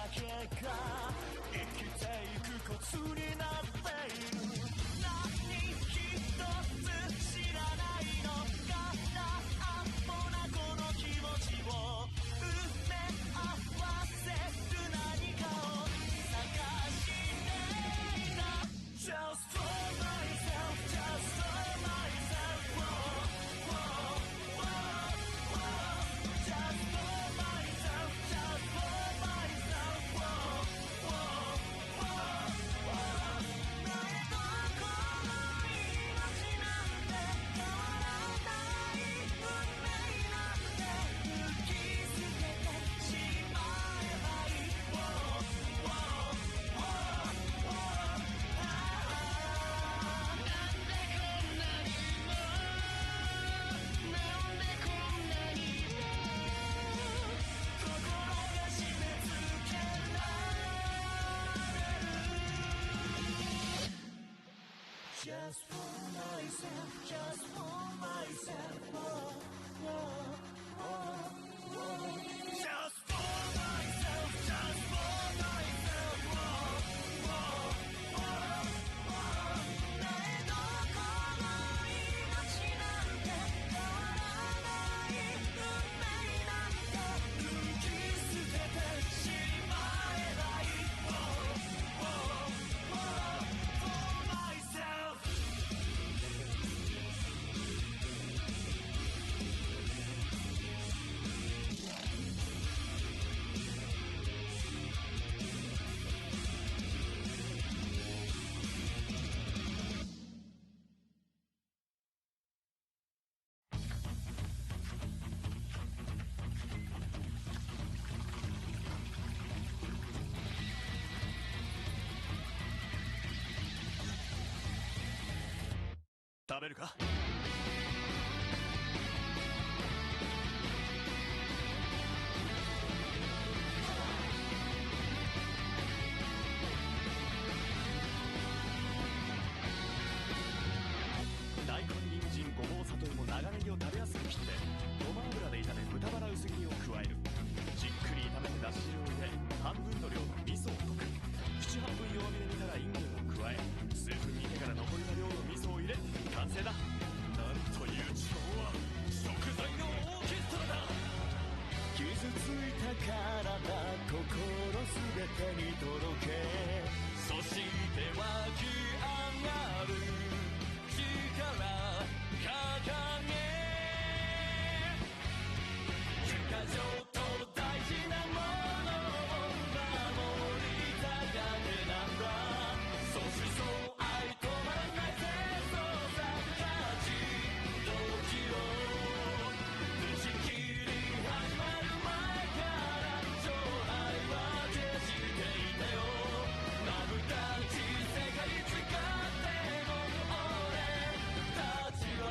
だけが生きていくコツになっている。何一つ知らないの空っぽなこの気持ちを埋め合わせる何かを探していた。 Just for myself, just for myself, whoa, whoa, whoa, just for myself, just for myself, whoa, whoa, whoa, 誰とこの命なんて変わらない運命なんて抜き捨ててしまえばいい。 Whoa, whoa, whoa, whoa, なんでこんなにも、なんでこんなにも心が締め付けられる。 Just for myself, just for myself, whoa, whoa, whoa, whoa. Just for myself, just for myself, whoa, whoa, whoa, whoa. 誰とこの命なんて変わらない運命なんて抜き捨ててしまえばいい。 Whoa, whoa, whoa, for myself. 食べるか？大根、人参、ごぼう、里芋、長ネギを食べやすく切ってごま油で炒め豚バラ薄切りを加える。じっくり炒めてだし汁を入れ半分の量の味噌を溶く。7、8分弱火で煮たらインゲンを加え数分煮てから残りの量の味噌を入れ完成だ。なんという調和、食材のオーケストラだ。傷ついた体心すべてに届け、そして湧き上がる力掲げ、許可状と大事なものを守りただけなんだ。そうしそう愛止まらない戦争さ、勝ちどきを打ち切り始まる前から勝敗は決していたよ。まぶたち世界一勝っても俺たちは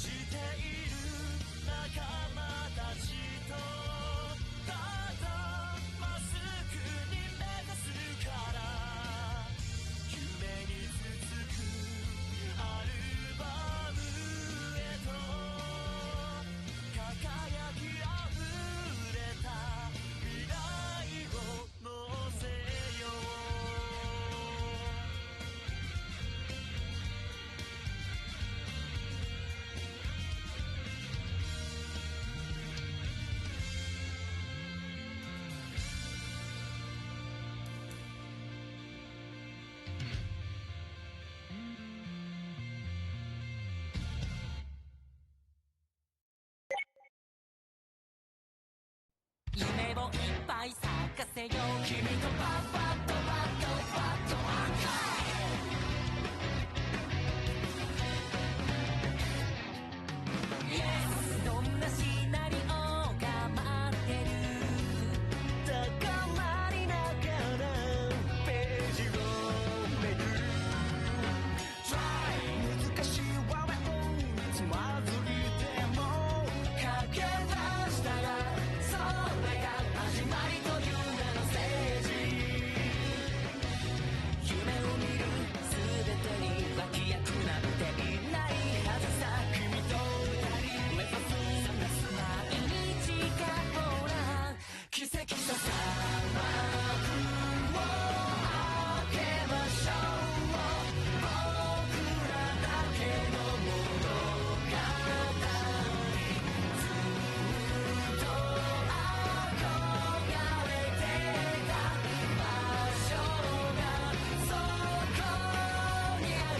している仲間たちとただまっすぐに目指すから夢に続くアルバムへと輝きあふれた未来を乗せよう夢をいっぱい咲かせよう君とパッパッとパッとパッとYes どんなシナリオが待ってる高まりながらページをめくる Try 難しい場面つまずいても駆け出したらそれが始まりという名のステージ夢を見る全てに脇役なんていないはずさ君と二人目指す毎日がほら奇跡ささ幕を開けましょう僕らだけの物語ずっと憧れてた場所がそこにある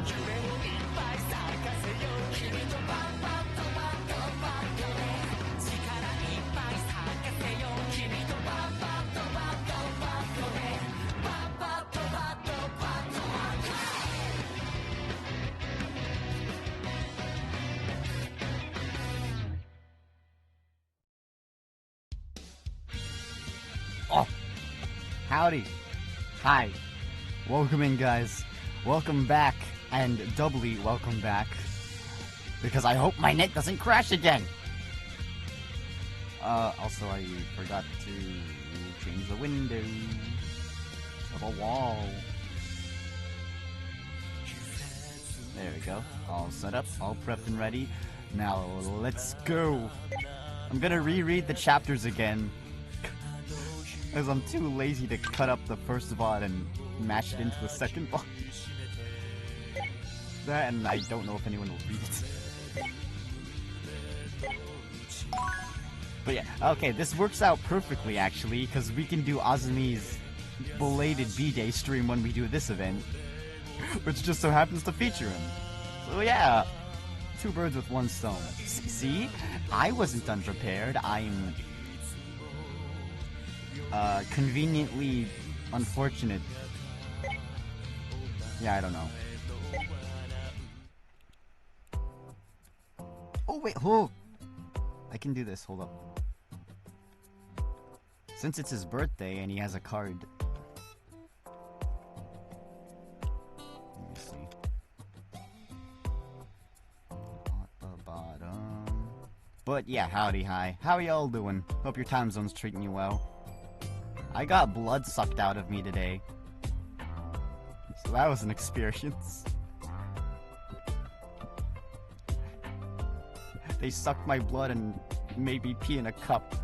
夢をいっぱい咲かせよう君とパッパッとパッとパッとね力いっぱい咲かせよう君とパッパッとパッとパッとねパッパッとパッとパッとOh, howdy. Hi. Welcome in, guys. Welcome back, and doubly welcome back. Because I hope my net doesn't crash again. Also, I forgot to change the windows of the wall. There we go. All set up, all prepped and ready. Now, let's go. I'm gonna reread the chapters again. Because I'm too lazy to cut up the first VOD and mash it into the second VOD. That, and I don't know if anyone will read it. But yeah, okay, this works out perfectly actually, because we can do Azumi's belated B-Day stream when we do this event, which just so happens to feature him. So yeah, two birds with one stone. See? I wasn't unprepared. I'm conveniently unfortunate. Yeah, I don't know. Oh wait, hold. I can do this, hold up. Since it's his birthday and he has a card. Let me see. At the bottom. But yeah, howdy, hi. How are y'all doing? Hope your time zone's treating you well. I got blood sucked out of me today. So that was an experience. They sucked my blood and made me pee in a cup.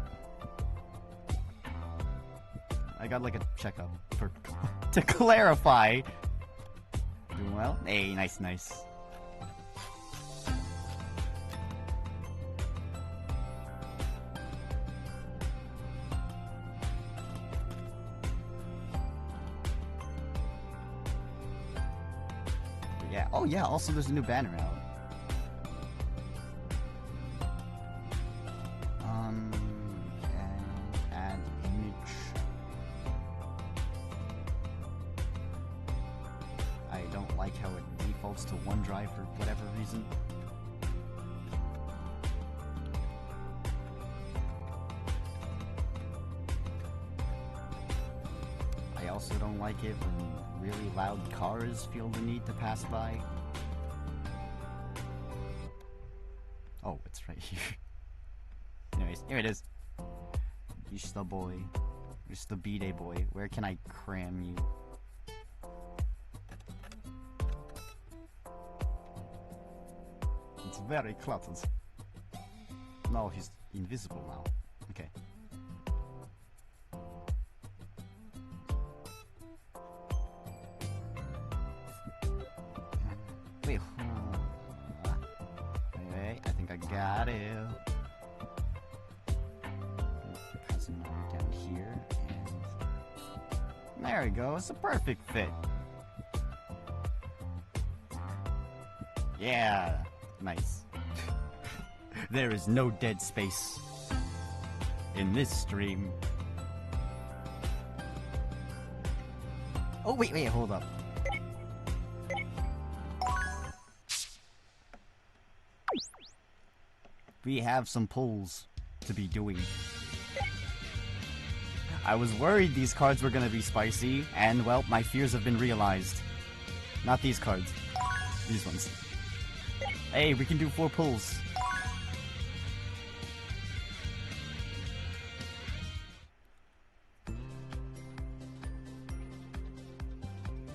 I got like a checkup for to clarify. Doing well? Hey, nice, nice. Yeah. Oh yeah, also there's a new banner out. And add image. I don't like how it defaults to OneDrive for whatever reason. I also don't like it when really loud cars feel the need to pass by. right here. Anyways, here it is. You're the boy. You're the B-Day boy. Where can I cram you? It's very cluttered. No, he's invisible now. Okay. Wait. Wait, I think I got it. Cousin down here, and there we go. It's a perfect fit. Yeah, nice. There is no dead space in this stream. Oh, wait, hold up. We have some pulls to be doing. I was worried these cards were gonna be spicy, and well, my fears have been realized. Not these cards. These ones. Hey, we can do 4 pulls.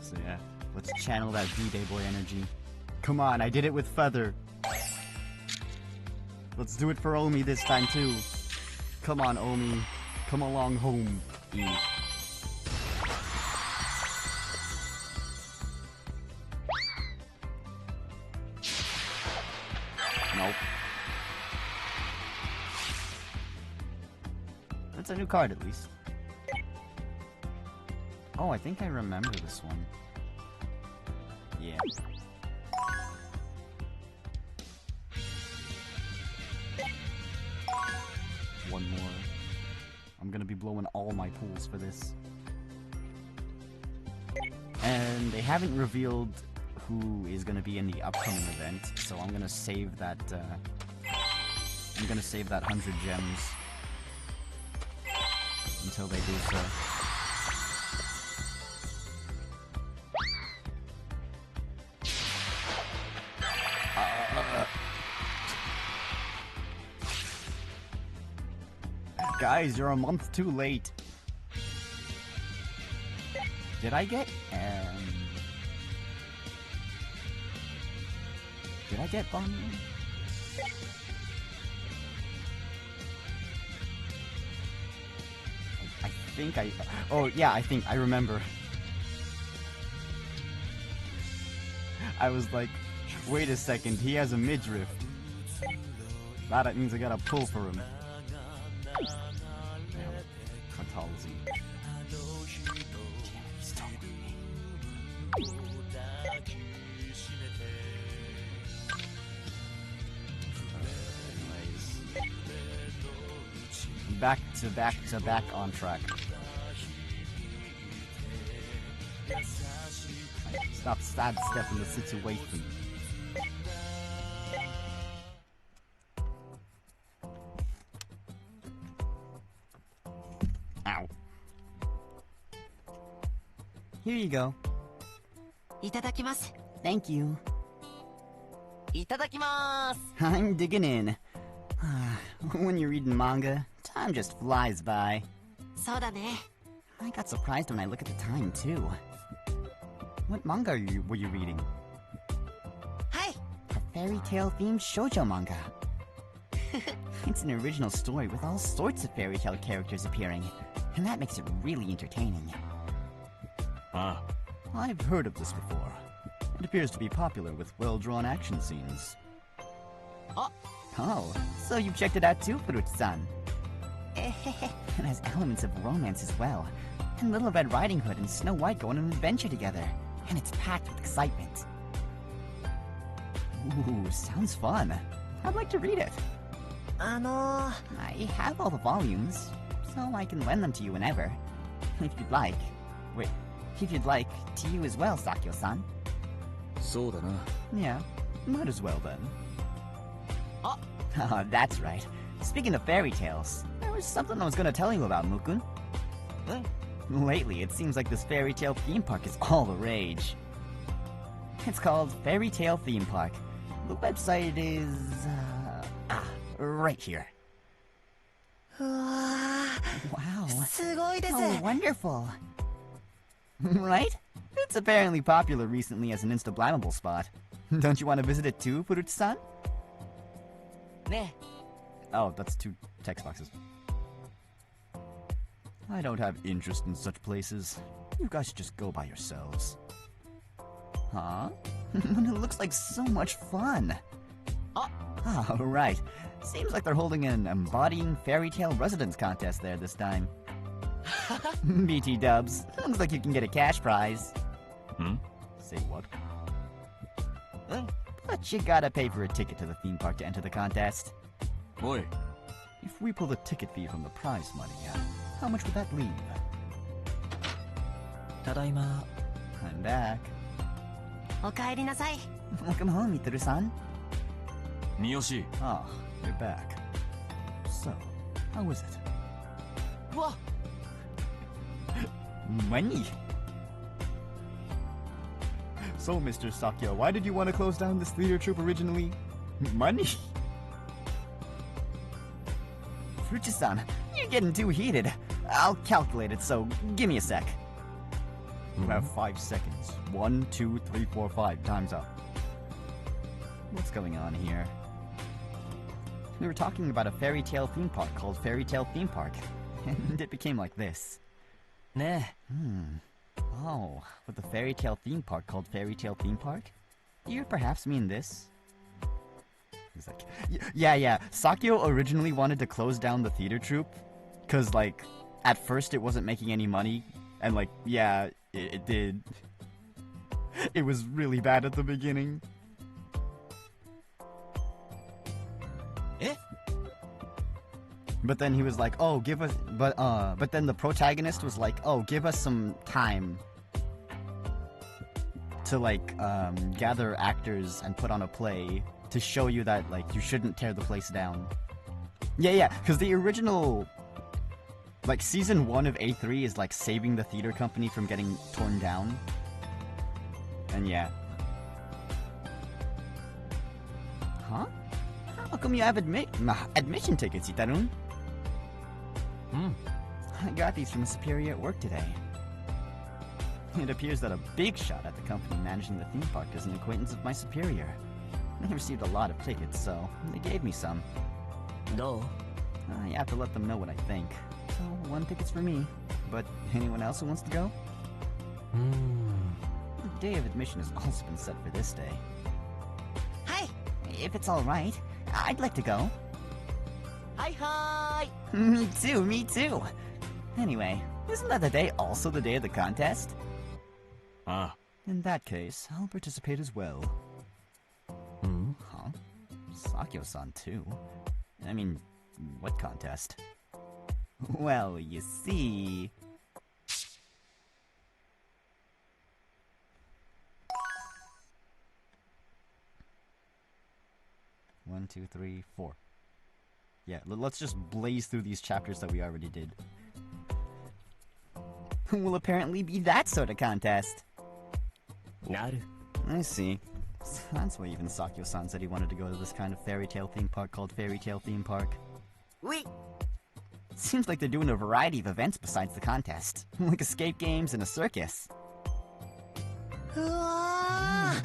So yeah, let's channel that B-Day boy energy. Come on, I did it with Feather. Let's do it for Omi this time too. Come on, Omi. Come along home. E. Nope. That's a new card at least. Oh, I think I remember this one. Yeah. One more. I'm gonna be blowing all my pools for this. And they haven't revealed who is gonna be in the upcoming event, so I'm gonna save that, 100 gems until they do so. Guys, you're a month too late. Did I get Bonnie? I think I... Oh, yeah, I think I remember. I was like, wait a second, he has a midriff. That means I gotta pull for him. Back to back on track. Stop sidestepping the situation. Ow. Here you go. いただきます。 Thank you. いただきます。 I'm digging in. When you're reading manga, time just flies by. そうだね。 I got surprised when I look at the time, too. What manga were you reading? はい。 A fairy tale themed shoujo manga. It's an original story with all sorts of fairy tale characters appearing, and that makes it really entertaining. Ah. I've heard of this before. It appears to be popular with well-drawn action scenes. Oh, so you've checked it out too, Fruit-san? It has elements of romance as well. And Little Red Riding Hood and Snow White go on an adventure together. And it's packed with excitement. Ooh, sounds fun. I'd like to read it. I have all the volumes, so I can lend them to you whenever. If you'd like. Wait, if you'd like, to you as well, Sakyo-san. そうだな。 Yeah, might as well then. Oh, that's right. Speaking of fairy tales, there was something I was gonna tell you about, Mukun. Lately, it seems like this fairy tale theme park is all the rage. It's called Fairy Tale Theme Park. The website is... right here. うわ Wow. ー、すごいです。 Oh, wonderful. Right? It's apparently popular recently as an Instablammable spot. Don't you want to visit it too, Furuta-san? ね Oh, that's 2 text boxes. I don't have interest in such places. You guys should just go by yourselves. Huh? It looks like so much fun. Oh, right. Seems like they're holding an Embodying Fairy Tale Residence contest there this time. BT dubs. Looks like you can get a cash prize. Hmm? Say what? But you gotta pay for a ticket to the theme park to enter the contest. おい、 If we pull the ticket fee from the prize money, how much would that leave? ただいま。 I'm back. おかえりなさい。 Welcome home, Mitsuru-san. 三好。 Ah, you're back. So, how is it? うわ、 Money. So, Mr. Sakya, why did you want to close down this theater troupe originally? Money. Furuta-san, you're getting too heated. I'll calculate it, so give me a sec. You have 5 seconds. 1, 2, 3, 4, 5. Time's up. What's going on here? We were talking about a fairy tale theme park called Fairy Tale Theme Park, and it became like this. ね Oh, with the fairy tale theme park called Fairy Tale Theme Park? Do you perhaps mean this? He's like, yeah. Sakyo originally wanted to close down the theater troupe, cause like, at first it wasn't making any money, and like, yeah, it did. It was really bad at the beginning. え But then he was like, oh, give us, but then the protagonist was like, oh, give us some time to like, gather actors and put on a play to show you that like, you shouldn't tear the place down. Yeah, because the original, like, season 1 of A3 is like saving the theater company from getting torn down. And yeah. Huh? How come you have admission tickets, Itarun? うん。 I got these from a superior at work today. It appears that a big shot at the company managing the theme park is an acquaintance of my superior. They received a lot of tickets, so they gave me some. どう I have to let them know what I think. So, 1 ticket's for me. But anyone else who wants to go? うーん。 The day of admission has also been set for this day. はい If it's alright, I'd like to go. はいはーい。 Me too. Anyway, isn't that the day also the day of the contest? あ In that case, I'll participate as well. うん Huh? Sakyo-san too? I mean, what contest? Well, you see... One, two, three, 4. Yeah, let's just blaze through these chapters that we already did. Will apparently be that sort of contest. なる。 I see. So that's why even Sakyo-san said he wanted to go to this kind of fairy tale theme park called Fairy Tale Theme Park. うい Seems like they're doing a variety of events besides the contest. Like escape games and a circus. うわー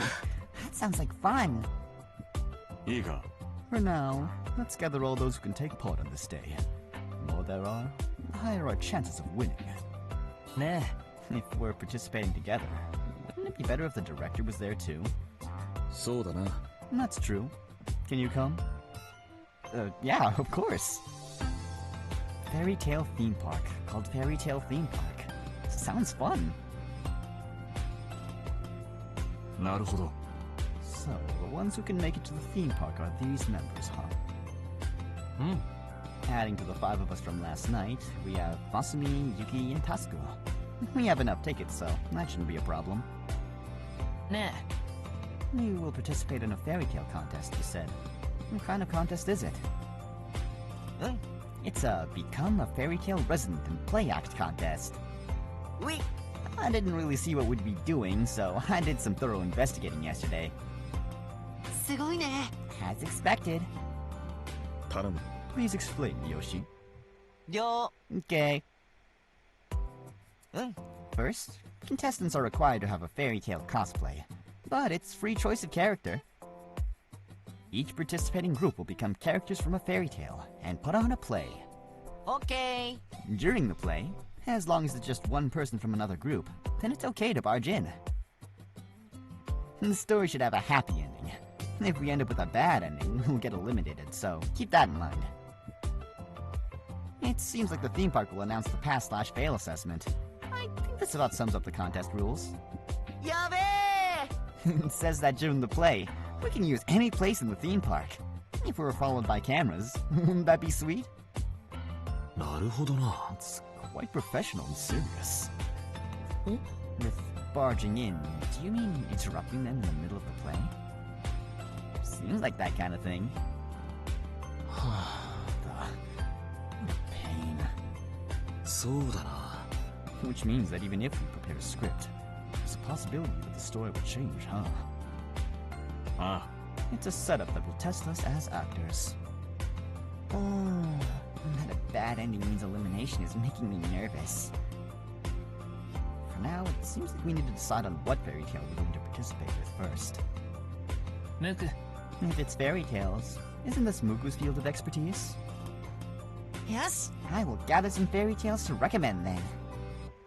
That sounds like fun. いいか。 For now, let's gather all those who can take part on this day. The more there are, the higher our chances of winning. ね If we're participating together, wouldn't it be better if the director was there too? そうだな。 That's true. Can you come? Yeah, of course. Fairy Tale Theme Park, called Fairy Tale Theme Park. Sounds fun. なるほど。 So, the ones who can make it to the theme park are these members, huh? うん。 Adding to the 5 of us from last night, we have Masumi, Yuki, and Tasuku. We have enough tickets, so that shouldn't be a problem. ね You will participate in a fairy tale contest, you said. What kind of contest is it? えうん It's a Become a Fairy Tale Resident and Play Act contest. うい I didn't really see what we'd be doing, so I did some thorough investigating yesterday. すごいね。 As expected. 頼む。 Please explain, Yoshi. 了 Okay. うん First, contestants are required to have a fairy tale cosplay, but it's free choice of character. Each participating group will become characters from a fairy tale and put on a play. オッケー During the play, as long as it's just one person from another group, then it's okay to barge in. The story should have a happy ending. If we end up with a bad ending, we'll get eliminated, so keep that in mind. It seems like the theme park will announce the pass/fail assessment. I think this about sums up the contest rules. やべえ It says that during the play, we can use any place in the theme park. If we were followed by cameras, wouldn't that be sweet? なるほどな。 It's quite professional and serious. Hmm? With barging in, do you mean interrupting them in the middle of the play? Seems like that kind of thing. What a pain. そうだな。 Which means that even if we prepare a script, there's a possibility that the story will change, huh? あ It's a setup that will test us as actors. Oh, that a bad ending means elimination is making me nervous. For now, it seems like we need to decide on what fairy tale we're going to participate with first. ムク If it's fairy tales, isn't this Muku's field of expertise? よし I will gather some fairy tales to recommend then.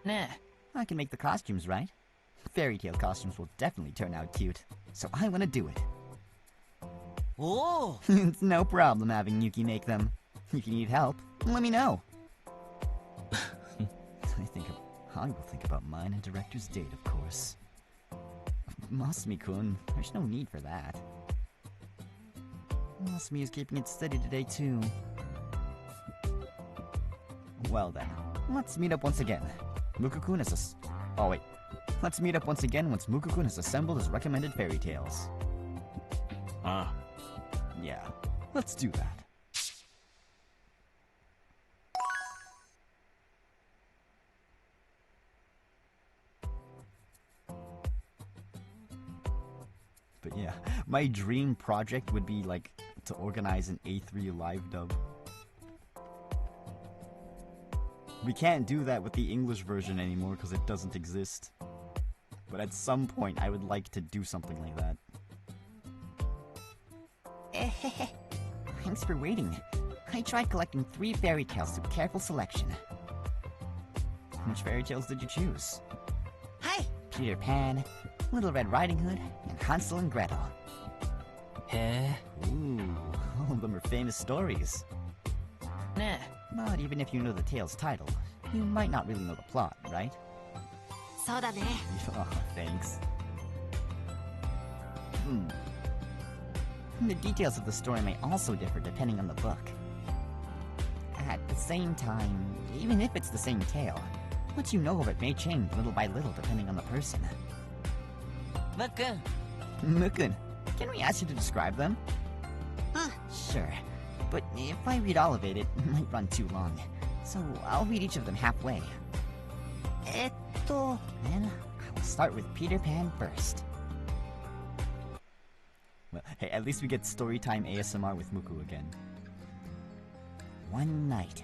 ね I can make the costumes, right? Fairy tale costumes will definitely turn out cute, so I want to do it. えおお It's no problem having Yuki make them. If you need help, let me know. I will think about mine and director's date, of course. Masumi-kun, there's no need for that. Masumi is keeping it steady today, too. Well then, let's meet up once again. Muku-kun is Oh wait. Let's meet up once again once Muku-kun has assembled his recommended fairy tales. あ。あ Yeah, let's do that. But yeah, my dream project would be like to organize an A3 live dub. We can't do that with the English version anymore because it doesn't exist. But at some point, I would like to do something like that. Thanks for waiting. I tried collecting 3 fairy tales through careful selection. Which fairy tales did you choose? はい Peter Pan, Little Red Riding Hood, and Hansel and Gretel. へ Ooh, all of them are famous stories. えね But even if you know the tale's title, you might not really know the plot, right? えそうだね Oh, thanks. The details of the story may also differ depending on the book. At the same time, even if it's the same tale, what you know of it may change little by little depending on the person. ムックン Mukun, can we ask you to describe them? Sure, but if I read all of it, it might run too long. So I'll read each of them halfway. えっと Then I will start with Peter Pan first. Well, hey, at least we get storytime ASMR with Muku again. One night,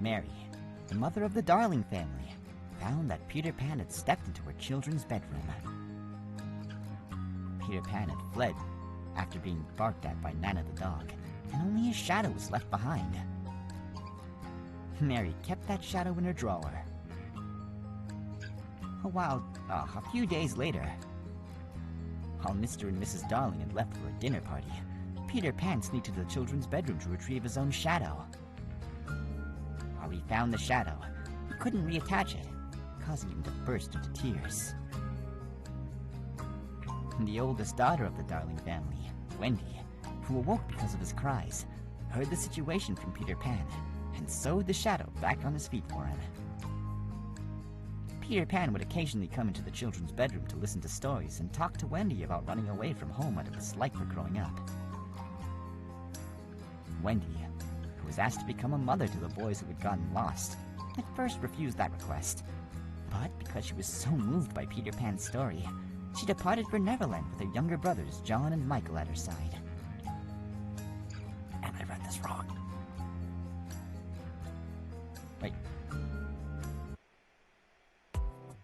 Mary, the mother of the Darling family, found that Peter Pan had stepped into her children's bedroom. Peter Pan had fled after being barked at by Nana the dog, and only his shadow was left behind. Mary kept that shadow in her drawer. A few days later, while Mr. and Mrs. Darling had left for a dinner party, Peter Pan sneaked into the children's bedroom to retrieve his own shadow. While he found the shadow, he couldn't reattach it, causing him to burst into tears. The oldest daughter of the Darling family, Wendy, who awoke because of his cries, heard the situation from Peter Pan and sewed the shadow back on his feet for him. Peter Pan would occasionally come into the children's bedroom to listen to stories and talk to Wendy about running away from home out of dislike for growing up. Wendy, who was asked to become a mother to the boys who had gotten lost, at first refused that request. But because she was so moved by Peter Pan's story, she departed for Neverland with her younger brothers John and Michael at her side. And I Wait.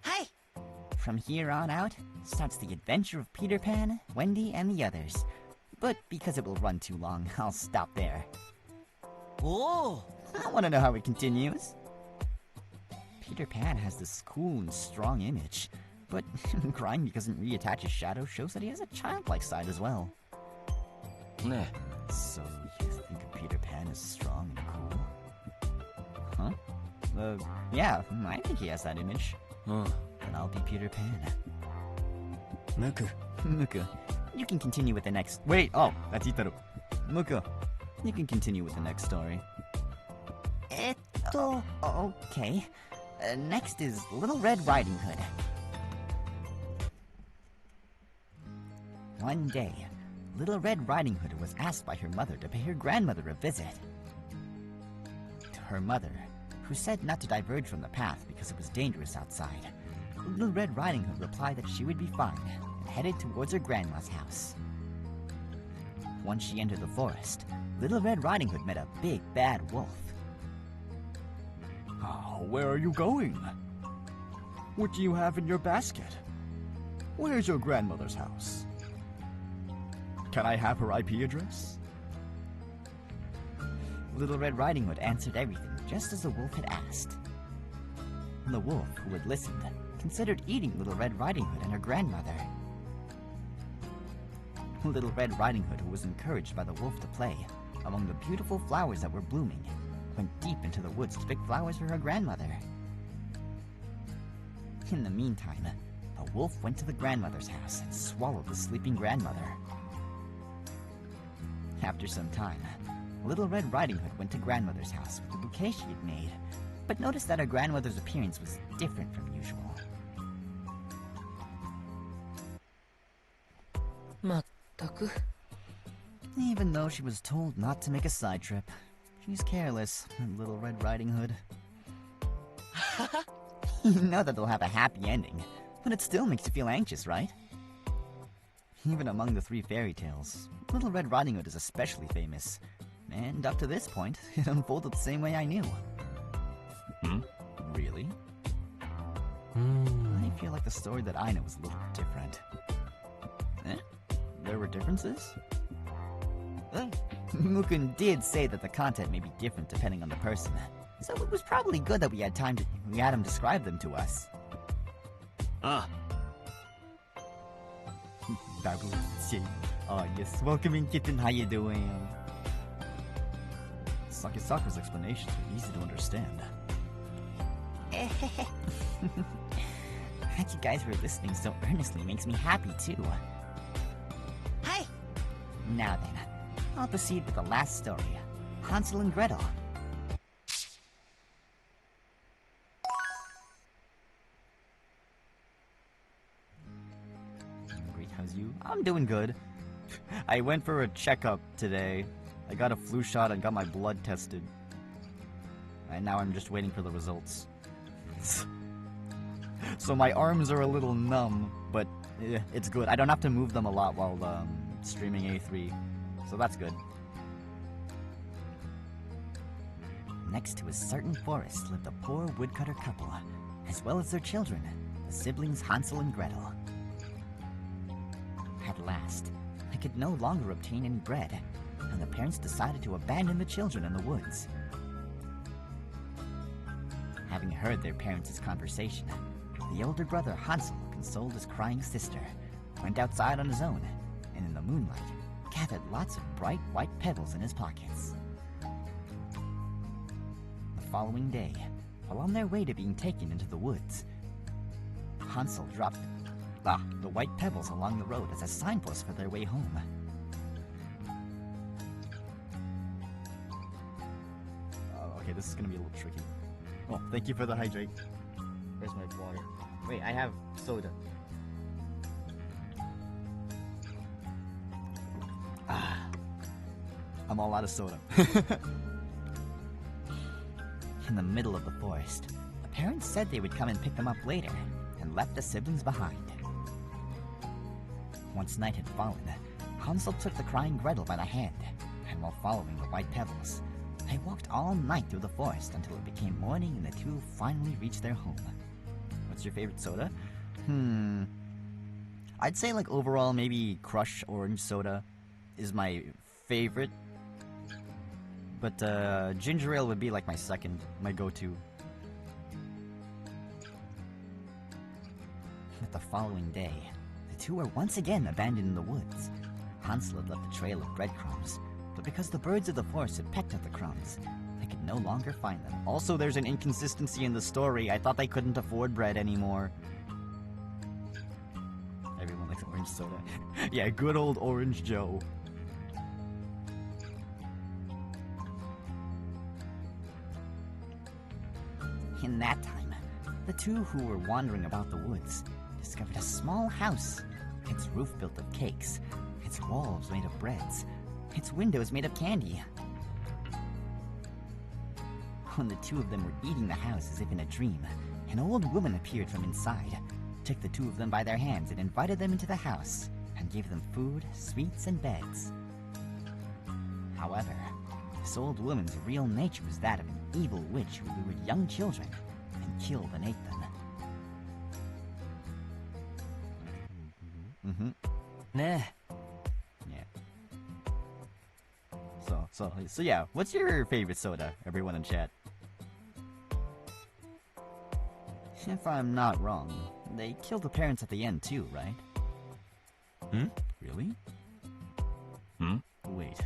はい。 From here on out starts the adventure of Peter Pan, Wendy, and the others. But because it will run too long, I'll stop there. おお。 I want to know how it continues. Peter Pan has this cool and strong image, but crying because he doesn't reattach his shadow shows that he has a childlike side as well. ね So, you think Peter Pan is strong and cool? Huh? Yeah, I think he has that image. え。うん。 Then I'll be Peter Pan. ムク。 Muka, you can continue with the next. Wait, oh, that's Itaru. Muka, you can continue with the next story. えっと、 Okay. Next is Little Red Riding Hood. One day, Little Red Riding Hood was asked by her mother to pay her grandmother a visit. To her mother, who said not to diverge from the path because it was dangerous outside, Little Red Riding Hood replied that she would be fine and headed towards her grandma's house. Once she entered the forest, Little Red Riding Hood met a big bad wolf. Where are you going? What do you have in your basket? Where's your grandmother's house? Can I have her IP address? Little Red Riding Hood answered everything just as the wolf had asked. The wolf, who had listened, considered eating Little Red Riding Hood and her grandmother. Little Red Riding Hood, who was encouraged by the wolf to play among the beautiful flowers that were blooming, went deep into the woods to pick flowers for her grandmother. In the meantime, the wolf went to the grandmother's house and swallowed the sleeping grandmother. After some time, Little Red Riding Hood went to grandmother's house with the bouquet she had made, but noticed that her grandmother's appearance was different from usual. まったく。 Even though she was told not to make a side trip, she's careless, Little Red Riding Hood. You know that they'll have a happy ending, but it still makes you feel anxious, right? Even among the three fairy tales, Little Red Riding Hood is especially famous. And up to this point, it unfolded the same way I knew. Hmm? Really? うーん。 I feel like the story that I know is a little different. Eh? There were differences? Mukun did say that the content may be different depending on the person, so it was probably good that we had him describe them to us. あ Babu, oh yes, welcoming kitten, how you doing? Sakisaku's explanations are easy to understand. That you guys were listening so earnestly makes me happy too. はい。 Now then, I'll proceed with the last story, Hansel and Gretel. Great, how's you? I'm doing good. I went for a checkup today. I got a flu shot and got my blood tested. And now I'm just waiting for the results. So my arms are a little numb, but it's good. I don't have to move them a lot while streaming A3, so that's good. Next to a certain forest lived a poor woodcutter couple, as well as their children, the siblings Hansel and Gretel. At last, they could no longer obtain any bread, and the parents decided to abandon the children in the woods. Having heard their parents' conversation, the older brother Hansel consoled his crying sister, went outside on his own, and in the moonlight, gathered lots of bright white pebbles in his pockets. The following day, while on their way to being taken into the woods, Hansel dropped the white pebbles along the road as a signpost for their way home. Okay, this is gonna be a little tricky. Oh, thank you for the hydrate. Where's my water? Wait, I have soda. I'm all out of soda. In the middle of the forest, the parents said they would come and pick them up later, and left the siblings behind. Once night had fallen, Hansel took the crying Gretel by the hand, and while following the white pebbles, They walked all night through the forest until it became morning and the two finally reached their home. What's your favorite soda? I'd say like overall maybe Crush Orange Soda is my favorite. But ginger ale would be like my second, my go-to. But the following day, the two were once again abandoned in the woods. Hansel had left a trail of breadcrumbs, but because the birds of the forest had pecked at the crumbs, they could no longer find them. Also, there's an inconsistency in the story. I thought they couldn't afford bread anymore. Everyone likes orange soda. Yeah, good old Orange Joe. In that time, the two who were wandering about the woods discovered a small house, its roof built of cakes, its walls made of breads, its windows made of candy. When the two of them were eating the house as if in a dream, an old woman appeared from inside, took the two of them by their hands and invited them into the house, and gave them food, sweets, and beds. However, this old woman's real nature was that of an evil witch who lured young children and killed and ate them. Nah. Yeah. So yeah, what's your favorite soda, everyone in chat? If I'm not wrong, they killed the parents at the end too, right? Really? Wait,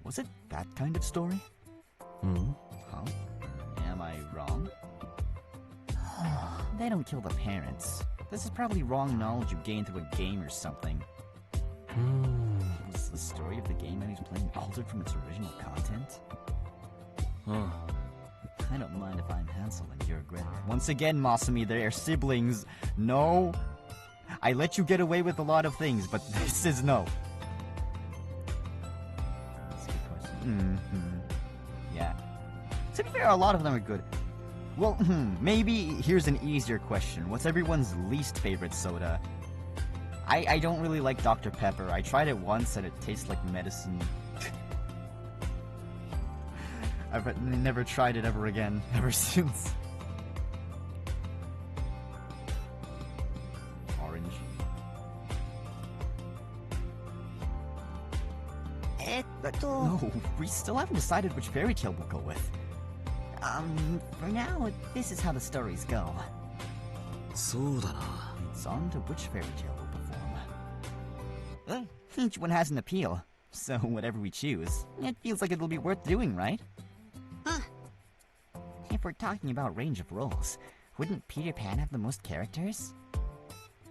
was it that kind of story? Huh? Am I wrong? They don't kill the parents. This is probably wrong knowledge you gained through a game or something. Was the story of the game that he's playing altered from its original content? I don't mind if I'm Hansel and you're Gretel. Once again, Masumi, they are siblings. No. I let you get away with a lot of things, but this is no. That's a good question. Yeah. To be fair, a lot of them are good. Well, maybe here's an easier question. What's everyone's least favorite soda? I don't really like Dr. Pepper. I tried it once and it tastes like medicine. I've never tried it ever again, ever since. Orange. No, we still haven't decided which fairy tale we'll go with. For now, this is how the stories go. そうだな。 It's on to which fairy tale we'll perform. Each one has an appeal, so whatever we choose, it feels like it'll be worth doing, right? If we're talking about range of roles, wouldn't Peter Pan have the most characters?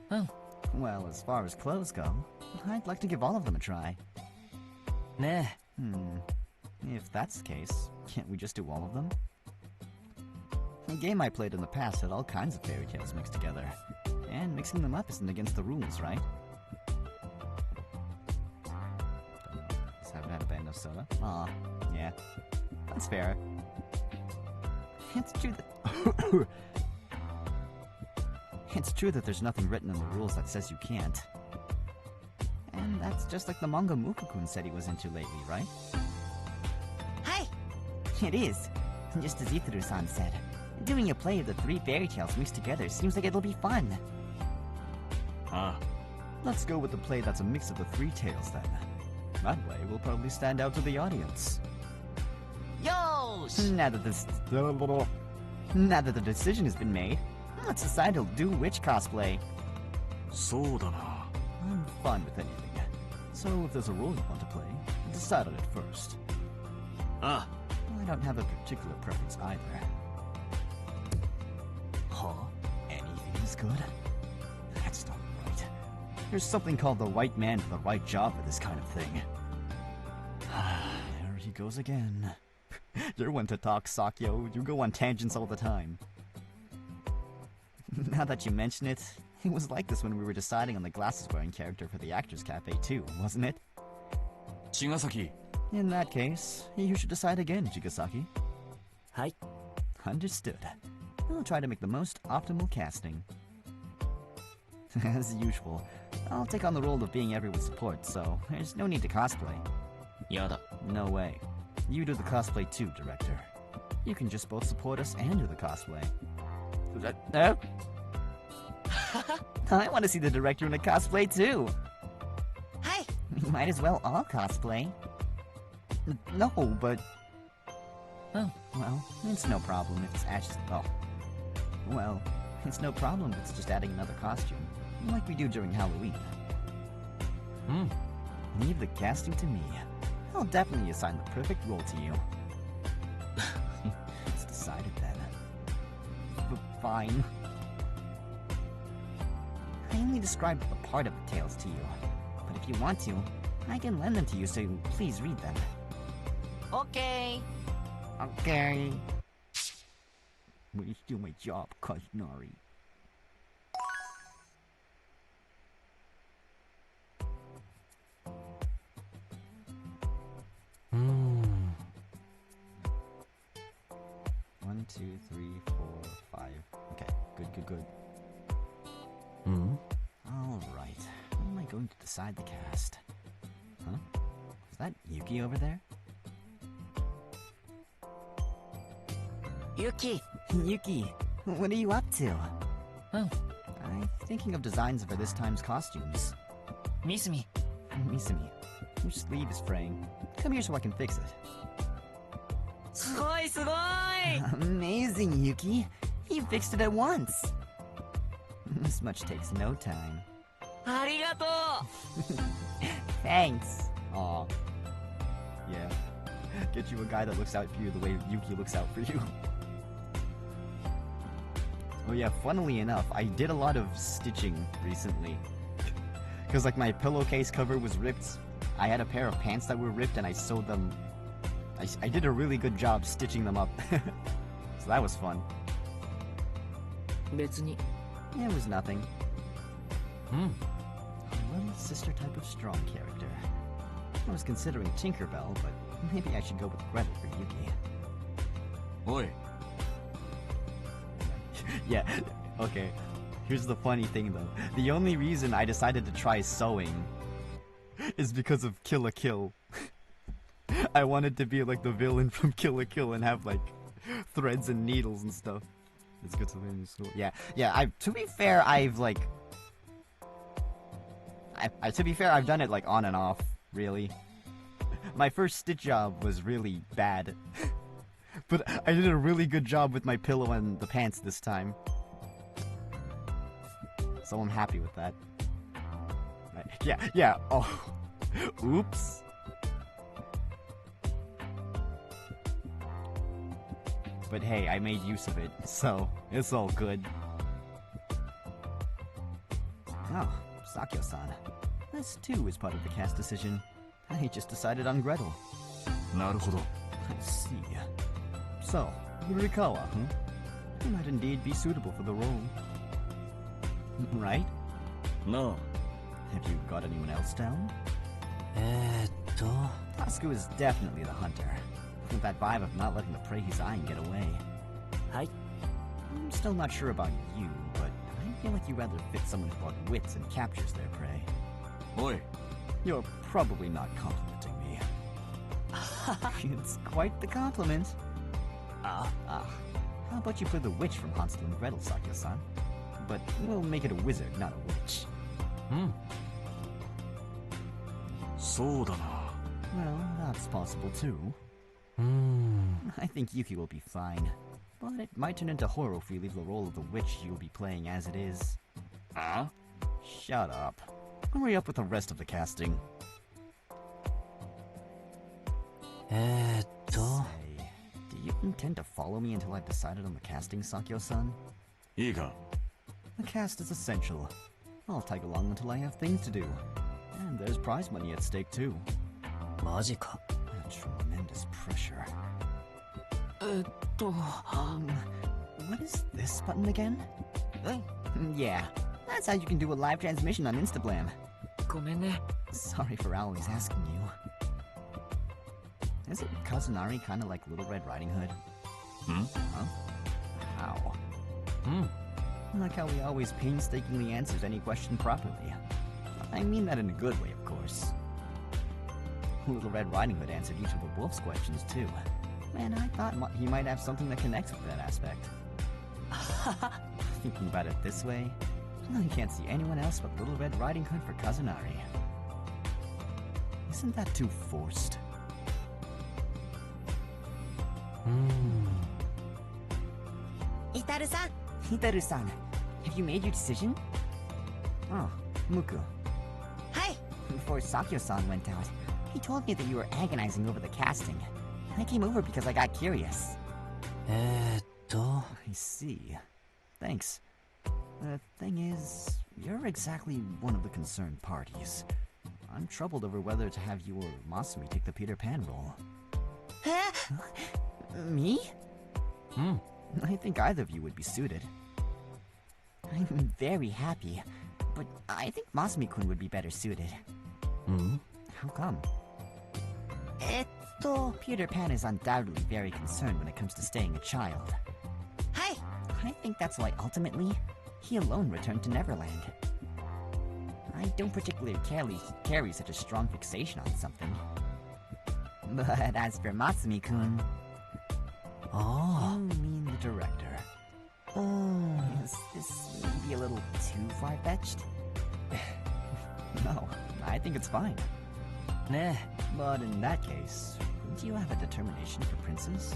Well, as far as clothes go, I'd like to give all of them a try. Nah. If that's the case, can't we just do all of them? A game I played in the past had all kinds of fairy tales mixed together. And mixing them up isn't against the rules, right? Just haven't had a band of soda. Aw, yeah. That's fair. It's true that... It's true that there's nothing written in the rules that says you can't. And that's just like the manga Mukakun said he was into lately, right? Hi! It is. Just as Ithuru-san said. Doing a play of the three fairy tales mixed together seems like it'll be fun. Let's go with the play that's a mix of the three tales then. That way we'll probably stand out to the audience. Yosh! Now that the decision has been made, let's decide to do which cosplay. そうだな。 I'm fine with anything. So if there's a role you want to play, decide on it first. Ah. I don't have a particular preference either. Huh? Anything is good? That's not right. There's something called the right man for the right job for this kind of thing. There he goes again. You're one to talk, Sakyo. You go on tangents all the time. Now that you mention it, it was like this when we were deciding on the glasses-wearing character for the Actors Cafe too, wasn't it? 茅ヶ崎。 In that case, you should decide again, Chigasaki. はい。 Understood. I'll try to make the most optimal casting. As usual, I'll take on the role of being everyone's support, so there's no need to cosplay. やだ。 No way. You do the cosplay too, director. You can just both support us and do the cosplay. I want to see the director in a cosplay too. はい We might as well all cosplay. No, but... Oh, well, it's no problem if it's actually... Oh. Well, it's no problem if it's just adding another costume, like we do during Halloween. Leave the casting to me. I'll definitely assign the perfect role to you. It's decided then. Fine. I only described a part of the tales to you, but if you want to, I can lend them to you, so please read them. オッケー Okay. Will do my job, Kazunari? One, two, three, four, five. Okay, good. All right. How am I going to decide the cast? Huh? Is that Yuki over there? ユキ Yuki, what are you up to? Hmm. I'm thinking of designs for this time's costumes. ミスミ Misumi, your sleeve is fraying. Come here so I can fix it. すごいすごい Amazing, Yuki. You fixed it at once. This much takes no time. ありがと Thanks. Aw. Yeah. Get you a guy that looks out for you the way Yuki looks out for you. Oh yeah, funnily enough, I did a lot of stitching recently. Because like my pillowcase cover was ripped. I had a pair of pants that were ripped and I sewed them. I did a really good job stitching them up. So that was fun. う別に It was nothing. A little sister type of strong character. I was considering Tinkerbell, but maybe I should go with Gretel for Yuki. おい Yeah, okay. Here's the funny thing though. The only reason I decided to try sewing is because of Kill la Kill. I wanted to be like the villain from Kill la Kill and have like threads and needles and stuff. It's good to learn in school. Yeah. To be fair, I've like... to be fair, I've done it like on and off, really. My first stitch job was really bad. But I did a really good job with my pillow and the pants this time. So I'm happy with that. Right. Yeah. Oh. Oops. But hey, I made use of it, so it's all good. Oh, Sakyo-san. This too is part of the cast decision. I just decided on Gretel. なるほど I see. So, Rikawa, huh? He might indeed be suitable for the role. Right? なあ Have you got anyone else down? Tasuku is definitely the hunter. With that vibe of not letting the prey he's eyeing get away. はい I'm still not sure about you, but I feel like you rather fit someone who outwits and captures their prey. おい You're probably not complimenting me. It's quite the compliment. How about you play the witch from Hansel and Gretel, Sakyo-san? But we'll make it a wizard, not a witch. そうだな Well, that's possible too. I think Yuki will be fine. But it might turn into horror if we leave the role of the witch you'll be playing as it is. あ Shut up. Hurry up with the rest of the casting. Say, do you intend to follow me until I've decided on the casting, Sakyo-san? いいか The cast is essential. I'll tag along until I have things to do. And there's prize money at stake too. マジか Tremendous pressure. と What is this button again? うん Yeah, that's how you can do a live transmission on Instablam. ごめんね Sorry for always asking you. Isn't Kazunari kinda like Little Red Riding Hood? Huh? How? Like how he always painstakingly answers any question properly. I mean that in a good way, of course. Little Red Riding Hood answered each of the wolf's questions, too. Man, I thought he might have something that connects with that aspect. Thinking about it this way, I can't see anyone else but Little Red Riding Hood for Kazunari. Isn't that too forced? Hitaru-san. Hitaru-san, have you made your decision? Oh, Muku. Hi. Before Sakyo-san went out, he told me that you were agonizing over the casting. I came over because I got curious. I see. Thanks. The thing is, you're exactly one of the concerned parties. I'm troubled over whether to have you or Masumi take the Peter Pan role. Huh? Me? I think either of you would be suited. I'm very happy, but I think Masumi-kun would be better suited. How come? Peter Pan is undoubtedly very concerned when it comes to staying a child. Hi. I think that's why ultimately, he alone returned to Neverland. I don't particularly carry such a strong fixation on something. But as for Masumi-kun... Oh, you mean the director. Is this maybe a little too far-fetched? No, I think it's fine. Nah. But in that case, do you have a determination for Princes?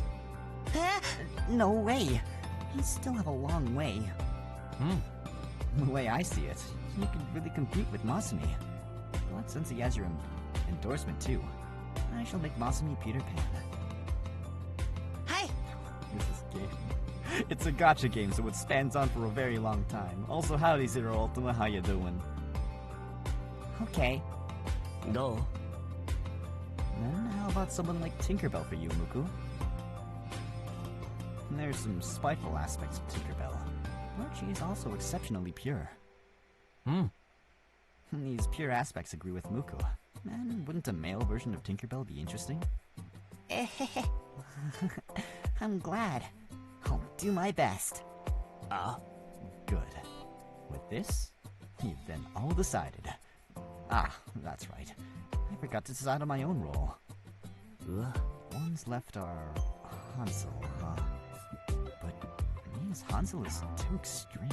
Huh? No way! You still have a long way. The way I see it, you could really compete with Masumi. But since he has your endorsement too, I shall make Masumi Peter Pan. Hi. This is game. It's a gacha game, so it spans on for a very long time. Also, howdy, Zero Ultima, how you doing? Okay. Do? Then how about someone like Tinkerbell for you, Muku? There's some spiteful aspects of Tinkerbell, but she is also exceptionally pure. These pure aspects agree with Muku. And wouldn't a male version of Tinkerbell be interesting? I'm glad. I'll do my best. Good. With this, you've then all decided. That's right. I forgot to decide on my own role. Ones left are Hansel, huh? But means Hansel is too extreme.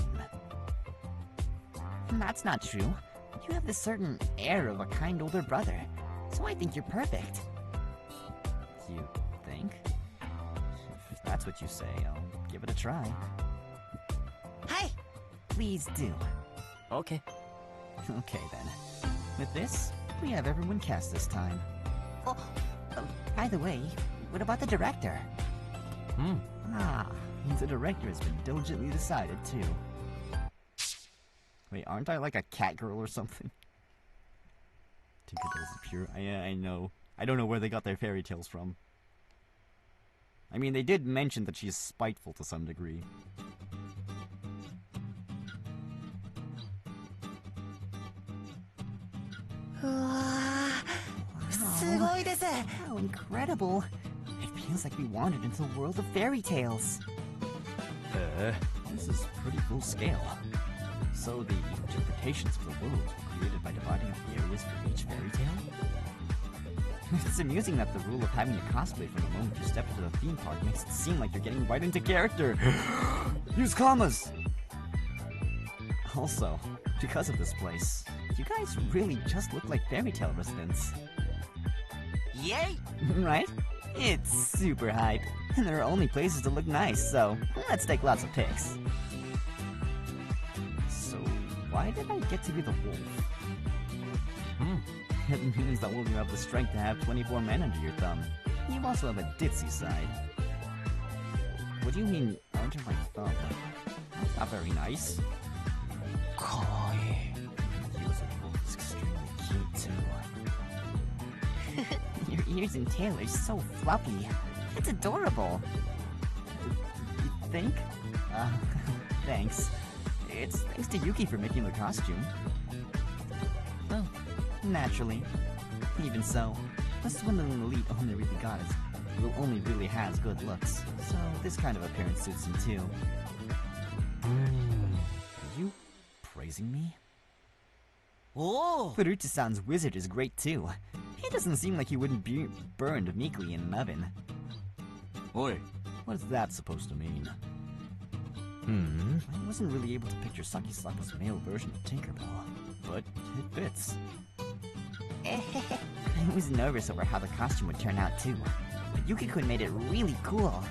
That's not true. You have this certain air of a kind older brother, so I think you're perfect. You think? If that's what you say, I'll give it a try. Hi. Please do. Okay. Okay then. With this, we have everyone cast this time. By the way, what about the director? The director has been diligently decided too. Wait, aren't I like a cat girl or something? Tinkerbell's pure. I know. I don't know where they got their fairy tales from. I mean, they did mention that she's spiteful to some degree. How incredible! It feels like we wandered into the world of fairy tales. This is pretty full scale. So the interpretations of the world were created by dividing up the areas for each fairy tale? It's amusing that the rule of having a cosplay from the moment you step into the theme park makes it seem like you're getting right into character. Use commas! Also, because of this place, you guys really just look like fairy tale residents. Yay. Right? It's super hype, and there are only places to look nice, so let's take lots of pics. So, why did I get to be the wolf? It means that will you have the strength to have 24 men under your thumb. You also have a ditzy side. What do you mean, under my thumb? That's not very nice. Kawaii. You as a wolf is extremely cute, too. Your ears and tail are so fluffy. It's adorable. You think? Thanks. It's thanks to Yuki for making the costume. Oh, naturally. Even so, a swindling elite only really has good looks, so this kind of appearance suits him too. Are you praising me? Oh. Furuta-san's wizard is great too. It doesn't seem like he wouldn't be burned meekly in an oven. おい What is that supposed to mean? I wasn't really able to picture Sakisaka's male version of Tinkerbell, but it fits. I was nervous over how the costume would turn out too, but Yuki-kun made it really cool.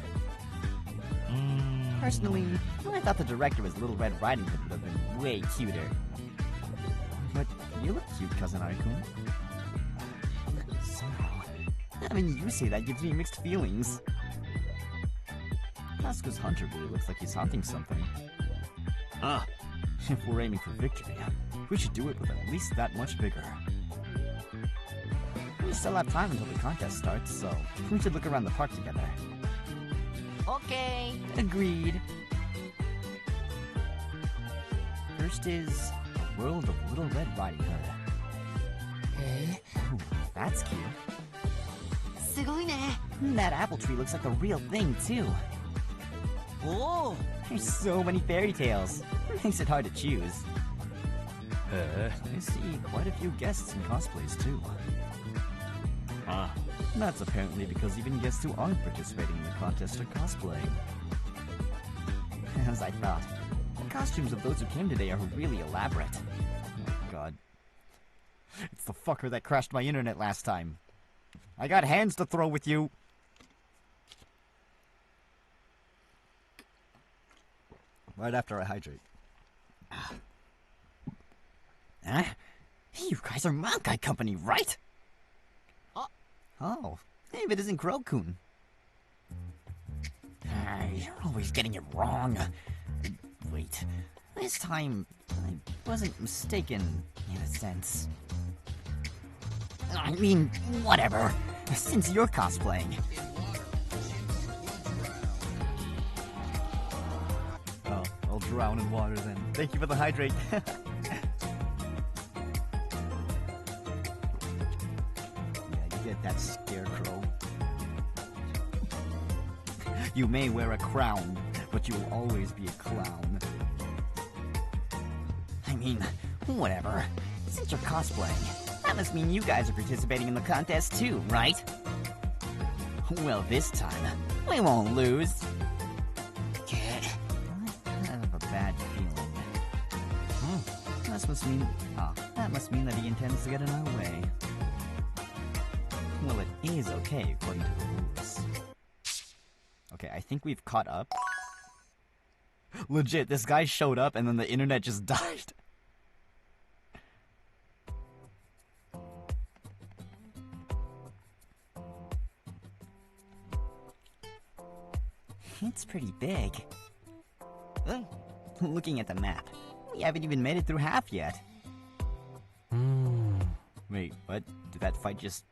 Personally, I thought the director was Little Red Riding Hood would have been way cuter. But you look cute, Cousin Aikun. Somehow, having you say that gives me mixed feelings. Asuka's hunter really looks like he's hunting something. あ If we're aiming for victory, we should do it with at least that much vigor. We still have time until the contest starts, so we should look around the park together. Okay. Agreed. First is the world of Little Red Riding Hood. Ooh, that's cute. すごいね。 That apple tree looks like a real thing, too. おお。 There's so many fairy tales. Makes it hard to choose. I see quite a few guests in cosplays too. あ That's apparently because even guests who aren't participating in the contest are cosplaying. As I thought. The costumes of those who came today are really elaborate. Oh god. It's the fucker that crashed my internet last time. I got hands to throw with you. Right after I hydrate. Huh? You guys are Mankai Company, right? Oh, hey, but isn't Grokun? You're always getting it wrong. Wait, this time I wasn't mistaken, in a sense. I mean, whatever, since you're cosplaying. Oh, I'll drown in water then. Thank you for the hydrate. Get that scarecrow. You may wear a crown, but you will always be a clown. I mean, whatever. Since you're cosplaying, that must mean you guys are participating in the contest too, right? Well, this time, we won't lose. I have a bad feeling. That must mean that he intends to get in our way. Well, it is okay according to the rules. Okay, I think we've caught up. Legit, this guy showed up and then the internet just died. It's pretty big. Looking at the map, we haven't even made it through half yet. Wait, what? Did that fight just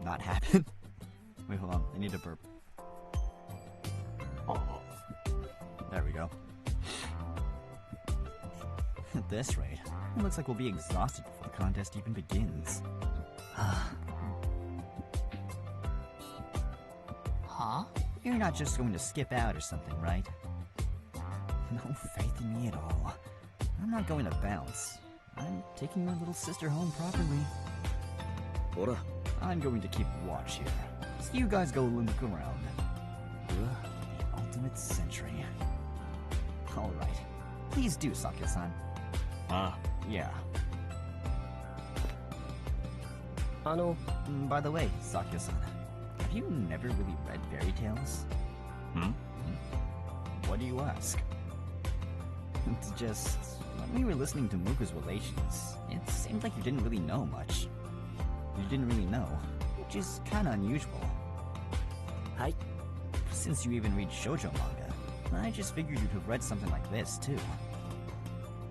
not happen? Wait, hold on. I need to burp. There we go. At this rate, it looks like we'll be exhausted before the contest even begins. Huh? You're not just going to skip out or something, right? No faith in me at all. I'm not going to bounce. I'm taking my little sister home properly. ほら I'm going to keep watch here. So you guys go look around. The ultimate sentry. Alright. Please do, Sakya-san. あ Yeah. あ By the way, Sakya-san, have you never really read fairy tales? ん What do you ask? It's just, when we were listening to Muka's relations, it seemed like you didn't really know much. You didn't really know, which is kinda unusual. はい Since you even read shoujo manga, I just figured you'd have read something like this, too.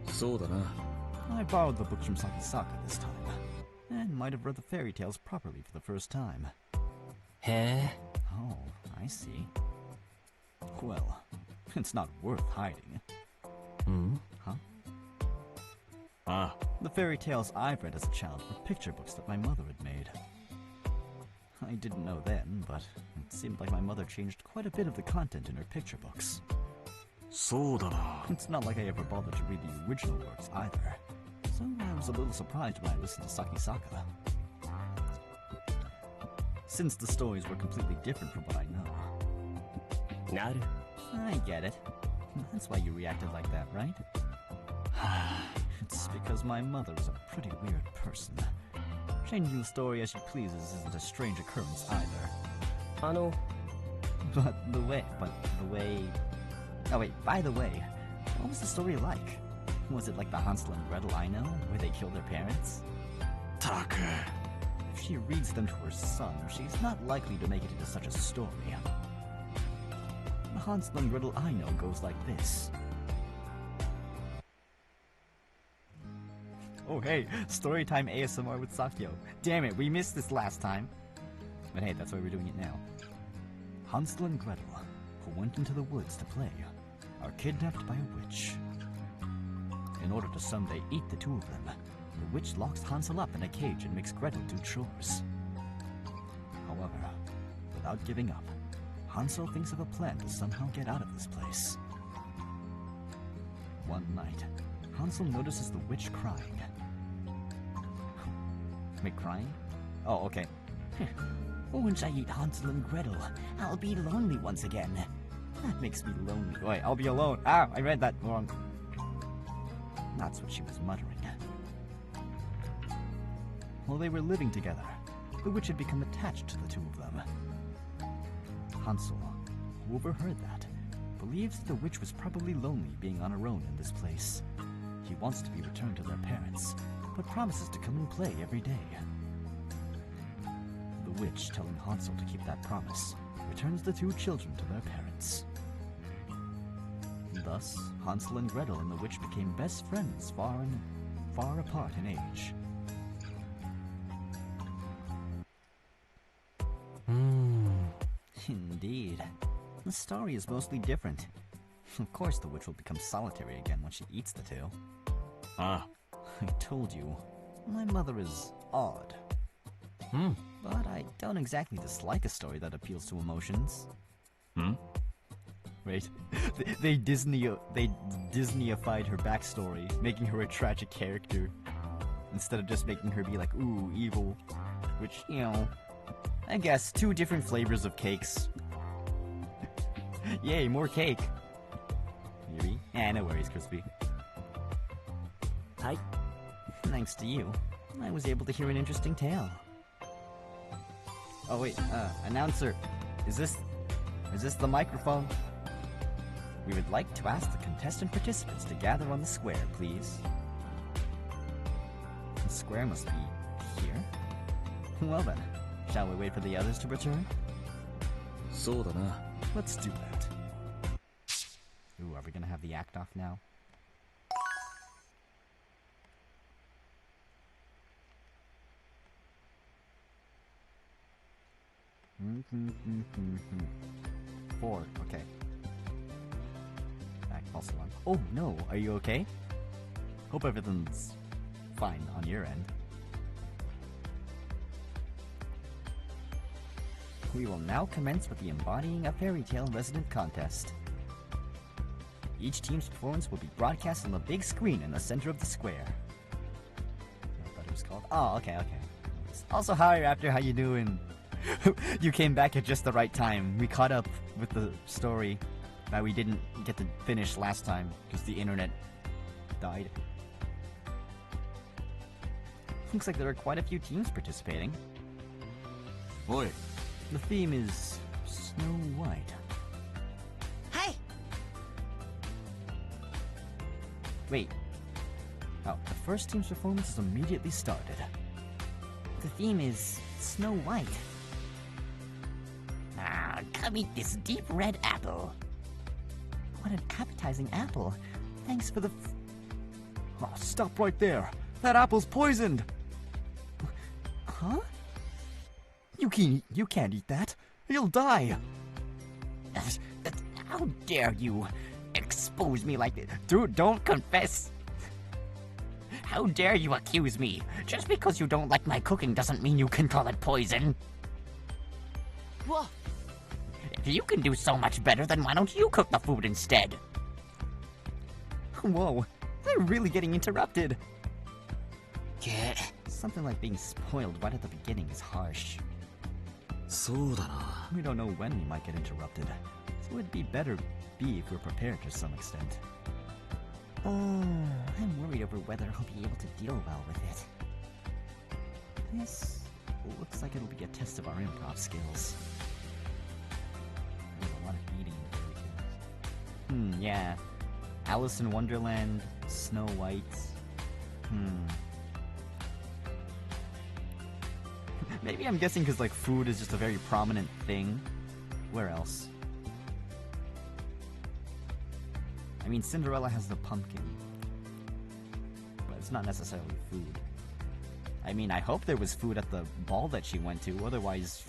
そうだな I borrowed the books from Sakisaka this time, and might have read the fairy tales properly for the first time. へえ Oh, I see. Well, it's not worth hiding. うん Huh? あ The fairy tales I've read as a child were picture books that my mother had made. I didn't know then, but it seemed like my mother changed quite a bit of the content in her picture books. そうだな It's not like I ever bothered to read the original works either, so I was a little surprised when I listened to Sakisaka. since the stories were completely different from what I know. なる I get it. That's why you reacted like that, right? It's because my mother is a pretty weird person. Changing the story as she pleases isn't a strange occurrence either. あの But the way... Oh wait, by the way, what was the story like? Was it like the Hansel and Gretel I know, where they killed their parents? たく If she reads them to her son, she's not likely to make it into such a story. The Hansel and Gretel I know goes like this. Oh hey, storytime ASMR with Sakyo. Damn it, we missed this last time. But hey, that's why we're doing it now. Hansel and Gretel, who went into the woods to play, are kidnapped by a witch. In order to someday eat the two of them, the witch locks Hansel up in a cage and makes Gretel do chores. However, without giving up, Hansel thinks of a plan to somehow get out of this place. One night, Hansel notices the witch crying. Wait, crying? Oh, okay. Once I eat Hansel and Gretel, I'll be lonely once again. That makes me lonely. Wait, I'll be alone. Ah, I read that wrong. That's what she was muttering. While they were living together, the witch had become attached to the two of them. Hansel, who overheard that, believes that the witch was probably lonely being on her own in this place. He wants to be returned to their parents, but promises to come and play every day. The witch, telling Hansel to keep that promise, returns the two children to their parents. Thus, Hansel and Gretel and the witch became best friends far apart in age. Indeed. The story is mostly different. Of course the witch will become solitary again when she eats the two. あ I told you, my mother is odd. うん But I don't exactly dislike a story that appeals to emotions. ん Wait, they Disneyified her backstory, making her a tragic character, instead of just making her be like, ooh, evil. Which, you know, I guess two different flavors of cakes. Yay, more cake. Maybe? Eh, no worries, Crispy. はい Thanks to you, I was able to hear an interesting tale. Oh wait, announcer, is this the microphone? We would like to ask the contestant participants to gather on the square, please. The square must be here? Well then, shall we wait for the others to return? そうだな Let's do that. Ooh, are we gonna have the act off now? Four, okay. Act also on. Oh no, are you okay? Hope everything's fine on your end. We will now commence with the Embodying a Fairy Tale Resident Contest. Each team's performance will be broadcast on the big screen in the center of the square. I thought it was called. Oh, okay. Also, hi, Raptor, how you doing? You came back at just the right time. We caught up with the story that we didn't get to finish last time because the internet died. Looks like there are quite a few teams participating. おい The theme is Snow White. Hey! Wait. Oh, the first team's performance has immediately started. The theme is Snow White. Ah, come eat this deep red apple. What an appetizing apple. Thanks for the Oh, stop right there! That apple's poisoned! Huh? You can't eat that! You'll die! How dare you expose me like this? Dude, don't confess! How dare you accuse me? Just because you don't like my cooking doesn't mean you can call it poison. Whoa. If you can do so much better, then why don't you cook the food instead? Whoa, they're really getting interrupted! Get. Something like being spoiled right at the beginning is harsh. そうだな。 We don't know when we might get interrupted, so it'd be better if we're prepared to some extent. Oh, I'm worried over whether I'll be able to deal well with it. This looks like it'll be a test of our improv skills. There's a lot of eating fairy tales. Yeah. Alice in Wonderland, Snow White. Maybe I'm guessing because, like, food is just a very prominent thing. Where else? I mean, Cinderella has the pumpkin. But it's not necessarily food. I mean, I hope there was food at the ball that she went to, otherwise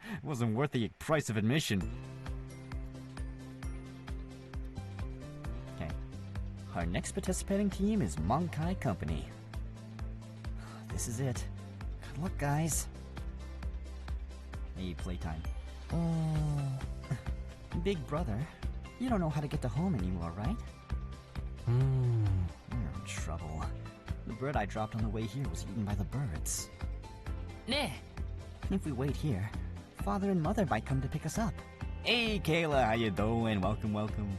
it wasn't worth the price of admission. Okay. Our next participating team is Monkai Company. This is it. Good luck, guys. Hey, playtime. Oh, Big Brother, you don't know how to get to home anymore, right? We're in trouble. The bird I dropped on the way here was eaten by the birds. ね If we wait here, Father and Mother might come to pick us up. Hey, Kayla, how you doing? Welcome, welcome.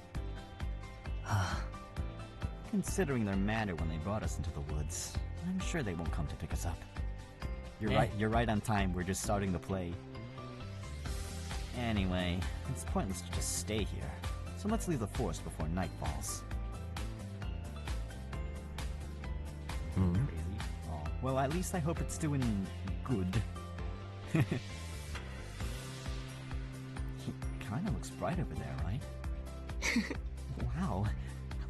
Considering their manner when they brought us into the woods, I'm sure they won't come to pick us up. You're right on time. We're just starting the play. Anyway, it's pointless to just stay here, so let's leave the forest before night falls. Crazy. Oh, well, at least I hope it's doing good. He kinda looks bright over there, right? Wow, how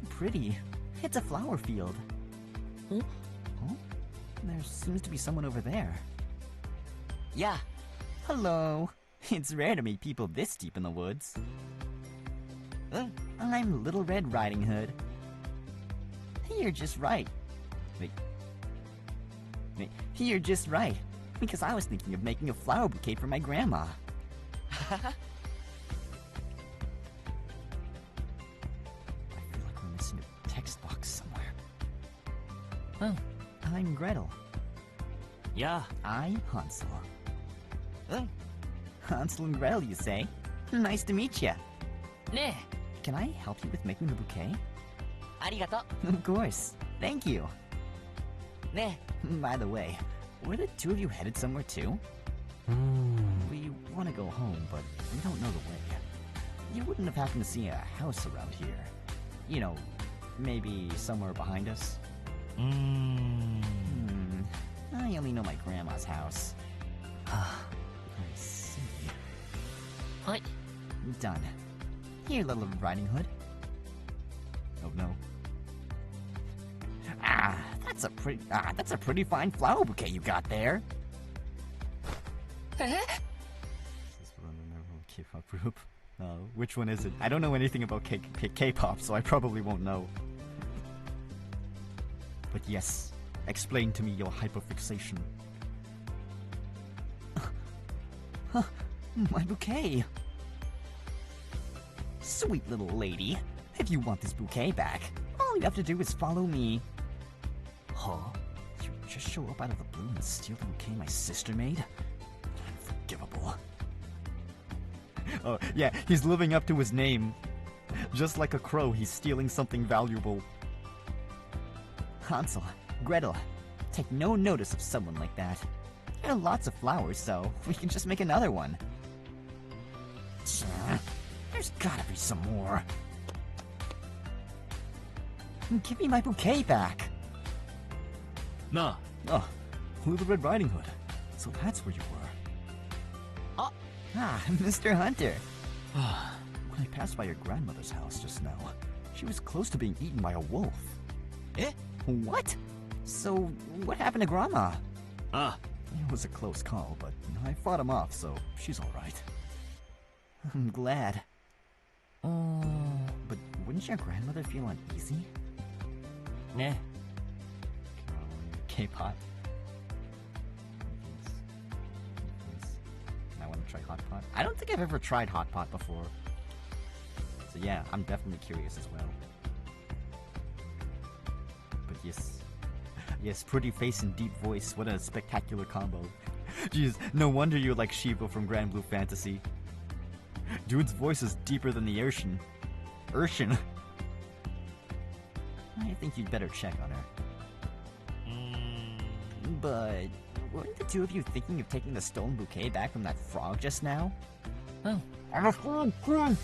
pretty. It's a flower field. Hmm? Oh, there seems to be someone over there. え。や Hello. It's rare to meet people this deep in the woods. I'm Little Red Riding Hood. You're just right. Wait. You're just right. Because I was thinking of making a flower bouquet for my grandma. I feel like we're missing a text box somewhere. I'm Gretel. や I'm Hansel. Hansel and Gretel, you say? Nice to meet you. ね Can I help you with making the bouquet? ありがと Of course. Thank you. う。ね By the way, were the two of you headed somewhere too? We want to go home, but we don't know the way. You wouldn't have happened to see a house around here. You know, maybe somewhere behind us? I only know my grandma's house. I see. はい Done. Here, Little Riding Hood. Oh no. That's a pretty fine flower bouquet you got there. え Is this from a memorable K-pop group? Which one is it? I don't know anything about K-pop, so I probably won't know. But yes, explain to me your hyperfixation. My bouquet! Sweet little lady, if you want this bouquet back, all you have to do is follow me. Huh? You just show up out of the blue and steal the bouquet my sister made? Unforgivable. Oh, yeah, he's living up to his name. Just like a crow, he's stealing something valuable. Hansel, Gretel, take no notice of someone like that. There are lots of flowers, so we can just make another one. There's gotta be some more. Give me my bouquet back. な Oh, Little Red Riding Hood. So that's where you were. Ah, Mr. Hunter. When I passed by your grandmother's house just now, she was close to being eaten by a wolf. え What? So, what happened to Grandma? あ It was a close call, but I fought him off, so she's alright. I'm glad. But wouldn't your grandmother feel uneasy? ね K-pop. I want to try hot pot. I don't think I've ever tried hot pot before. So yeah, I'm definitely curious as well. But yes, pretty face and deep voice. What a spectacular combo. Jeez, no wonder you like Shibo from Grand Blue Fantasy. Dude's voice is deeper than the ocean. Urshin. I think you'd better check on her. But weren't the two of you thinking of taking the stolen bouquet back from that frog just now? Oh. I'm a frog, frog!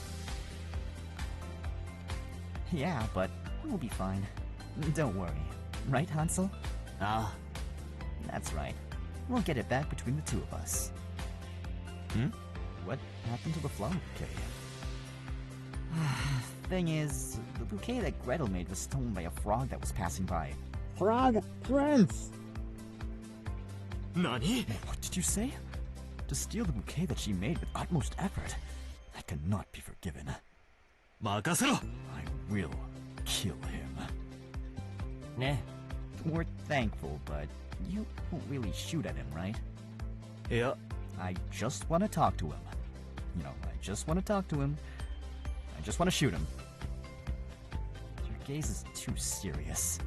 Yeah, but we'll be fine. Don't worry. Right, Hansel? Ah. That's right. We'll get it back between the two of us. What happened to the flower bouquet? Thing is, the bouquet that Gretel made was stolen by a frog that was passing by. Frog Prince! 何 What did you say? To steal the bouquet that she made with utmost effort. That cannot be forgiven. 任せろ I will kill him. ね We're thankful, but you won't really shoot at him, right? いや I just want to talk to him. You know, I just want to talk to him. I just want to shoot him. Your gaze is too serious.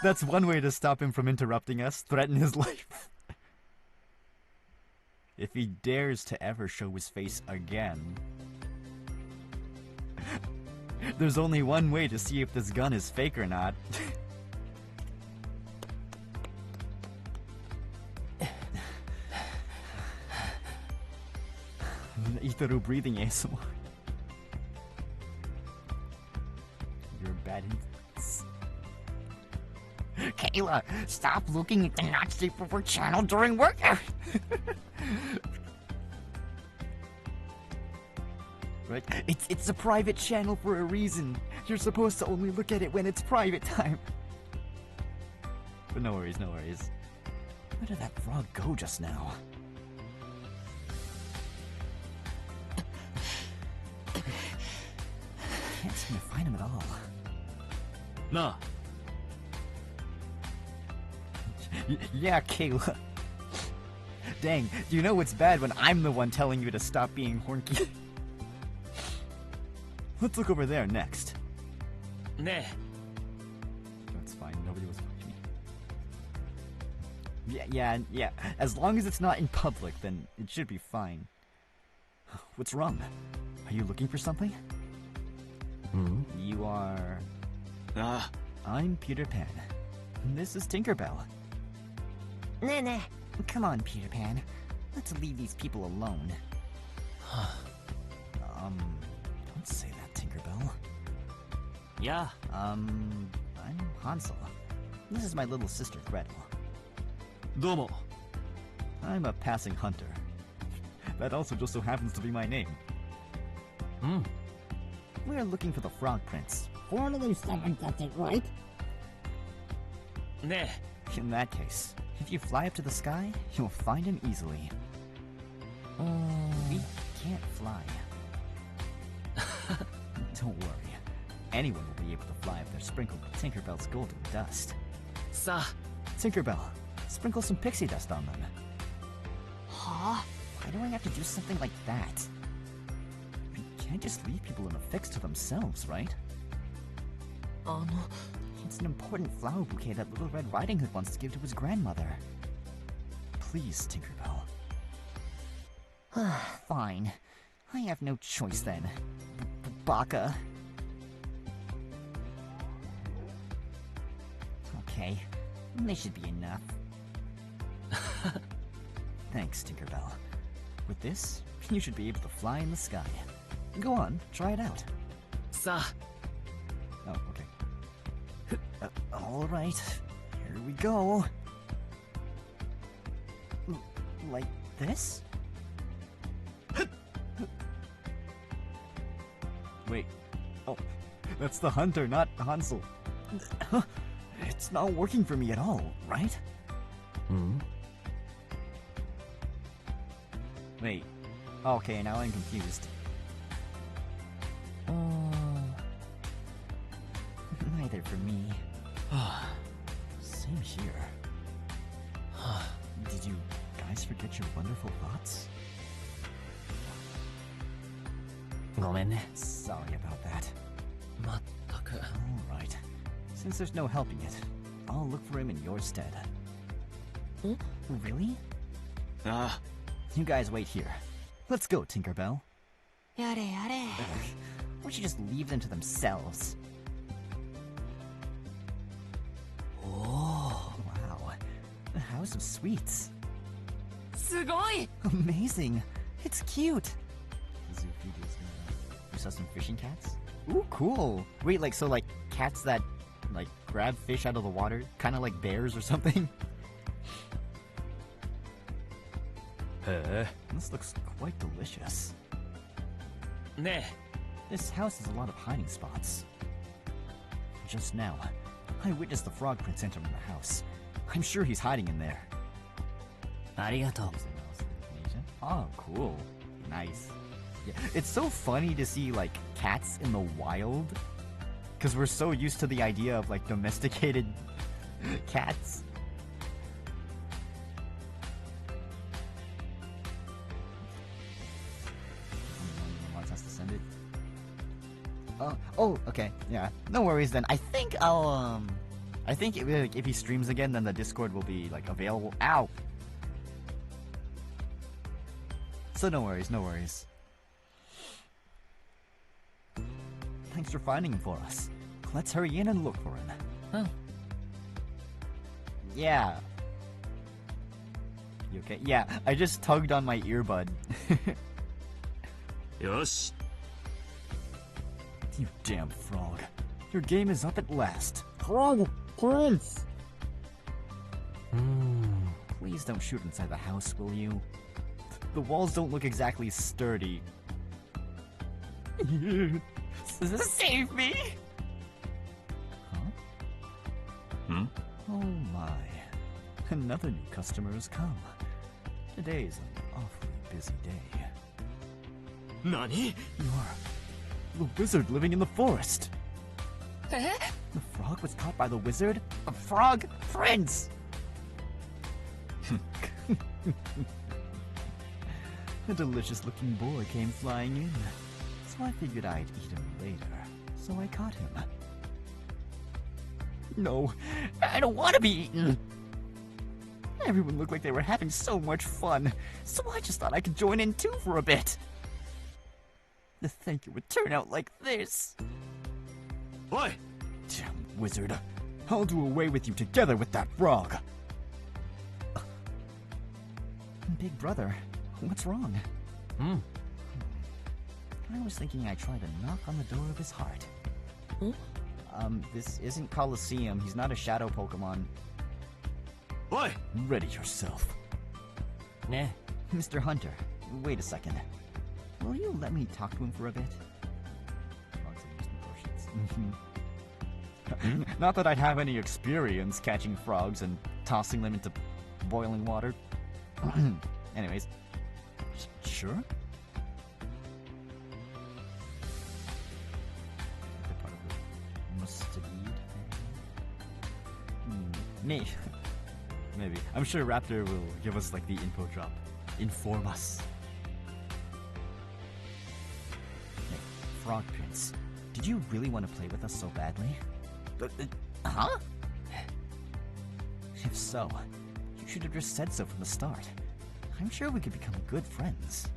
That's one way to stop him from interrupting us, threaten his life. If he dares to ever show his face again. There's only one way to see if this gun is fake or not. Itaru breathing ASMR. You're bad influence. Kayla, stop looking at the not safe for work channel during work hours. Right? It's a private channel for a reason. You're supposed to only look at it when it's private time. But no worries, no worries. Where did that frog go just now? Can't seem to find him at all. なあ Yeah, Kayla. Dang, you know it's bad when I'm the one telling you to stop being horny. Let's look over there next. ね That's fine, nobody was watching. Yeah. As long as it's not in public, then it should be fine. What's wrong? Are you looking for something? You are... あ I'm Peter Pan. And this is Tinkerbell. Nah. Come on, Peter Pan. Let's leave these people alone. Don't say that, Tinkerbell. いや I'm Hansel. This is my little sister, Gretel. どうも I'm a passing hunter. That also just so happens to be my name. うん We're looking for the Frog Prince. Formally someone got it right. ね In that case, if you fly up to the sky, you'll find him easily. We can't fly. Don't worry. Anyone will be able to fly if they're sprinkled with Tinkerbell's golden dust. さ Tinkerbell, sprinkle some pixie dust on them. Huh? Why do I have to do something like that? We can't just leave people in a fix to themselves, right? It's an important flower bouquet that Little Red Riding Hood wants to give to his grandmother. Please, Tinkerbell. Fine. I have no choice then. Baka. Okay. This should be enough. Thanks, Tinkerbell. With this, you should be able to fly in the sky. Go on, try it out. さ Oh, okay. All right, here we go. Like this? Wait. Oh, that's the hunter, not Hansel. It's not working for me at all, right? うん Wait. Okay, now I'm confused. Neither for me. Same here. Did you guys forget your wonderful thoughts? ごめんね Sorry about that. まったく Alright. Since there's no helping it, I'll look for him in your stead. Hmm? Really? あ You guys wait here. Let's go, Tinkerbell. やれやれ。 Why don't you just leave them to themselves? Oh, wow. The House of Sweets. すごい。 Amazing. It's cute. You saw some fishing cats? Ooh, cool. Wait, like, so, like, cats that, like, grab fish out of the water? Kind of like bears or something? へえ This looks quite delicious. ね This house has a lot of hiding spots. Just now, I witnessed the Frog Prince enter the house. I'm sure he's hiding in there. ありがとう。 Oh, cool. Nice. Yeah. It's so funny to see, like, cats in the wild. Because we're so used to the idea of, like, domesticated cats. Wants us to send it. Oh, okay. Yeah. No worries then. I think I'll, I think if he streams again, then the Discord will be, like, available. Ow! So no worries, no worries. Thanks for finding him for us. Let's hurry in and look for him. Oh. Yeah. You okay? Yeah, I just tugged on my earbud. よし You damn frog. Your game is up at last. Frog Prince! Please don't shoot inside the house, will you? The walls don't look exactly sturdy. Save me! Huh? ん Oh my. Another new customer has come. Today's an awfully busy day. 何 You're the wizard living in the forest. え The frog was caught by the wizard? A frog prince! A delicious looking boy came flying in. So I figured I'd eat him later. So I caught him. No, I don't want to be eaten! Everyone looked like they were having so much fun, so I just thought I could join in too for a bit. To think it would turn out like this. おい Damn wizard. I'll do away with you together with that frog. Big brother, what's wrong? うん I was thinking I'd try to knock on the door of his heart. Hmm? This isn't Colosseum. He's not a shadow Pokemon. おい Ready yourself. ね Mr. Hunter, wait a second. Will you let me talk to him for a bit? Frogs are used in potions. Not that I'd have any experience catching frogs and tossing them into boiling water. Anyways, sure? They're part of the Mustard Maybe. Maybe. I'm sure Raptor will give us like the info drop. Inform us. Hey, Frog Prince, did you really want to play with us so badly? Huh? If so, you should have just said so from the start. I'm sure we could become good friends.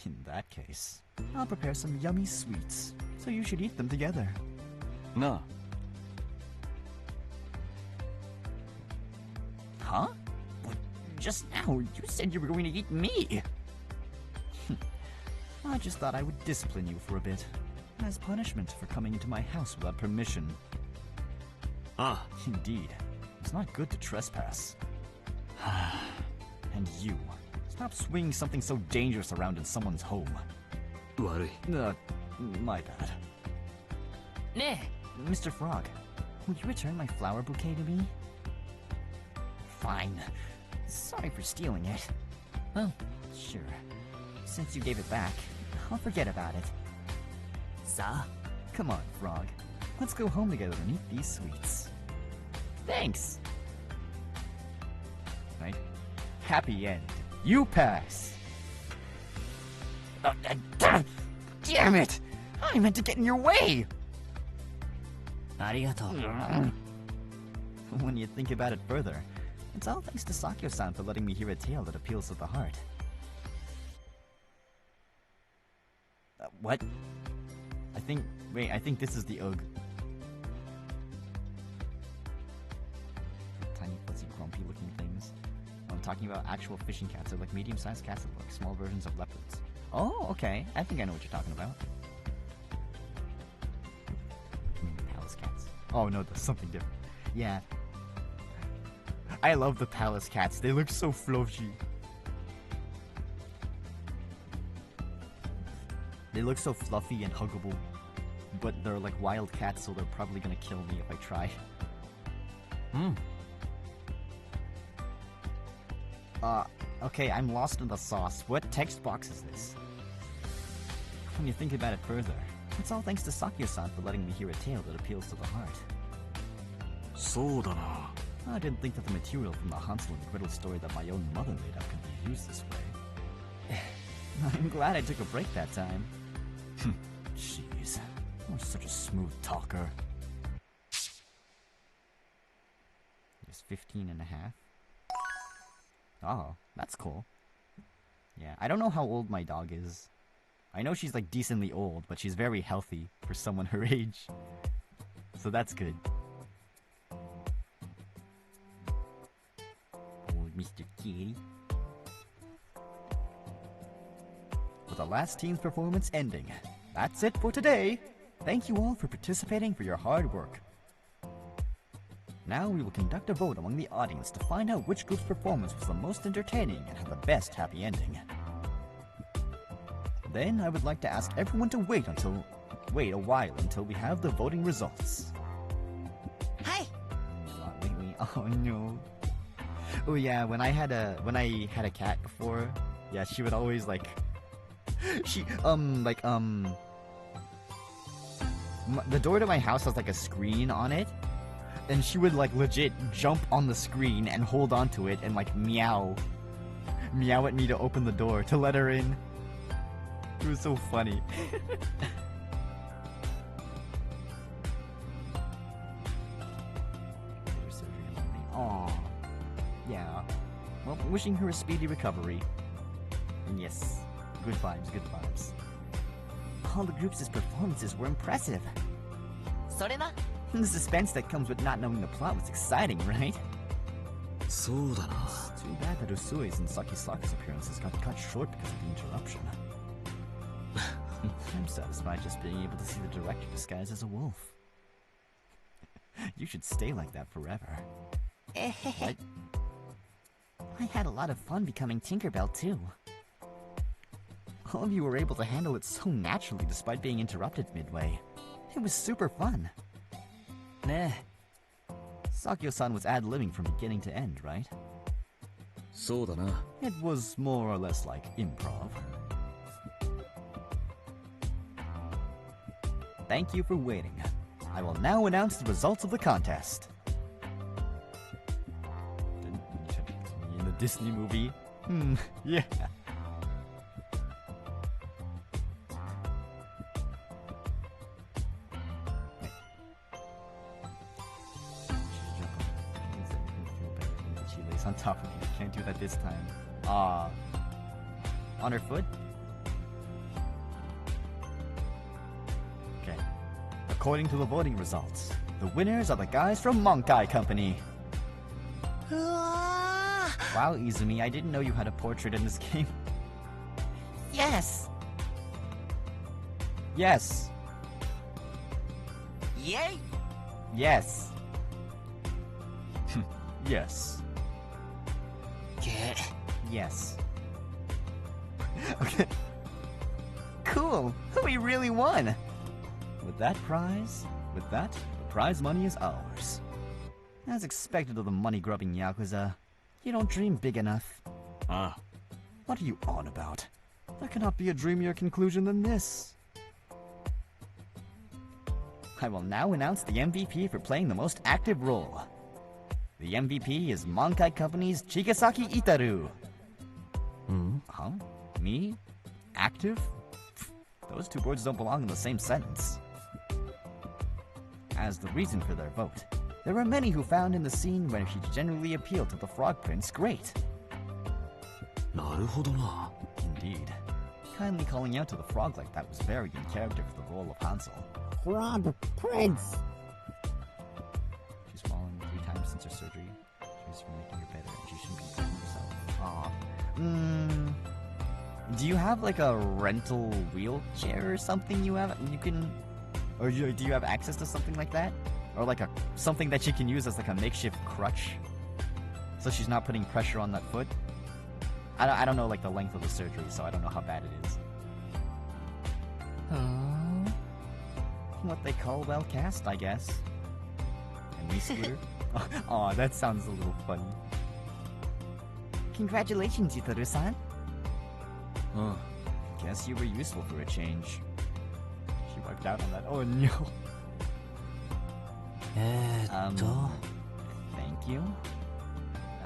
In that case, I'll prepare some yummy sweets, so you should eat them together. な Huh? But just now, you said you were going to eat me! I just thought I would discipline you for a bit, as punishment for coming into my house without permission. あ Indeed, it's not good to trespass. And you, stop swinging something so dangerous around in someone's home. 悪い My bad. ね Mr. Frog, will you return my flower bouquet to me? Fine. Sorry for stealing it. Oh. Sure. Since you gave it back, I'll forget about it. さあ Come on, Frog. Let's go home together and eat these sweets. Thanks! Right? Happy end. You pass! Damn it! I meant to get in your way! ありがとう。 When you think about it further, it's all thanks to Sakyo-san for letting me hear a tale that appeals to the heart. What? I think this is the Ugg. Tiny, fuzzy, grumpy-looking things. I'm talking about actual fishing cats. They're like medium-sized cats that look like small versions of leopards. Oh, okay. I think I know what you're talking about. Palace cats. Oh no, that's something different. Yeah. I love the palace cats. They look so fluffy. They look so fluffy and huggable. But they're like wild cats, so they're probably gonna kill me if I try. Okay, I'm lost in the sauce. What text box is this? When you think about it further, it's all thanks to Sakyo-san for letting me hear a tale that appeals to the heart. そうだな。 I didn't think that the material from the Hansel and Gretel story that my own mother made up could be used this way. I'm glad I took a break that time. Jeez, you're such a smooth talker. There's 15 and a half. Oh, that's cool. Yeah, I don't know how old my dog is. I know she's like decently old, but she's very healthy for someone her age. So that's good. Oh, Mr. Kitty. With the last team's performance ending, that's it for today. Thank you all for participating for your hard work. Now we will conduct a vote among the audience to find out which group's performance was the most entertaining and had the best happy ending. Then I would like to ask everyone to wait a while until we have the voting results. Hi. Wait. Oh no. Oh yeah, when I had a cat before, yeah, she would always the door to my house has like a screen on it, and she would like legit jump on the screen and hold onto it and like meow at me to open the door to let her in. It was so funny. Aww. Yeah. Well, wishing her a speedy recovery. And yes, good vibes. All the groups' performances were impressive. それな。 The suspense that comes with not knowing the plot was exciting, right? そうだな。 It's too bad that Usui's and Sakisaka's appearances got cut short because of the interruption. I'm satisfied just being able to see the director disguised as a wolf. You should stay like that forever. What? I had a lot of fun becoming Tinkerbell too. All of you were able to handle it so naturally despite being interrupted midway. It was super fun. ね Sakyo-san was ad-libbing from beginning to end, right? そうだな。 It was more or less like improv. Thank you for waiting. I will now announce the results of the contest. In the Disney movie? Yeah. She lays on top of me. Can't do that this time. On her foot? Okay. According to the voting results, the winners are the guys from Monkai Company. うわ Wow, Izumi, I didn't know you had a portrait in this game. Yes. Yes. イエイ Yes. Yes. け Yes. Okay. Cool. We really won. With that, the prize money is ours. As expected of the money-grubbing Yakuza, you don't dream big enough. ああ。 What are you on about? There cannot be a dreamier conclusion than this. I will now announce the MVP for playing the most active role. The MVP is Monkai Company's Chigasaki Itaru. Huh? Me? Active? Those two words don't belong in the same sentence. as the reason for their vote. There were many who found in the scene where she generally appealed to the Frog Prince great. なるほどな。 Indeed. Kindly calling out to the frog like that was very in character for the role of Hansel. Frog Prince! She's fallen 3 times since her surgery. She's making her better and she shouldn't be blaming herself. Aw. Do you have like a rental wheelchair or something you can... Or do you have access to something like that? Or like something that she can use as like a makeshift crutch? So she's not putting pressure on that foot? I don't know like the length of the surgery, so I don't know how bad it is. What they call well cast, I guess. And me, Scooter? Aw, that sounds a little funny. Congratulations, Yutaru-san. うん。 Guess you were useful for a change. She wiped out on that. Oh no. Thank you?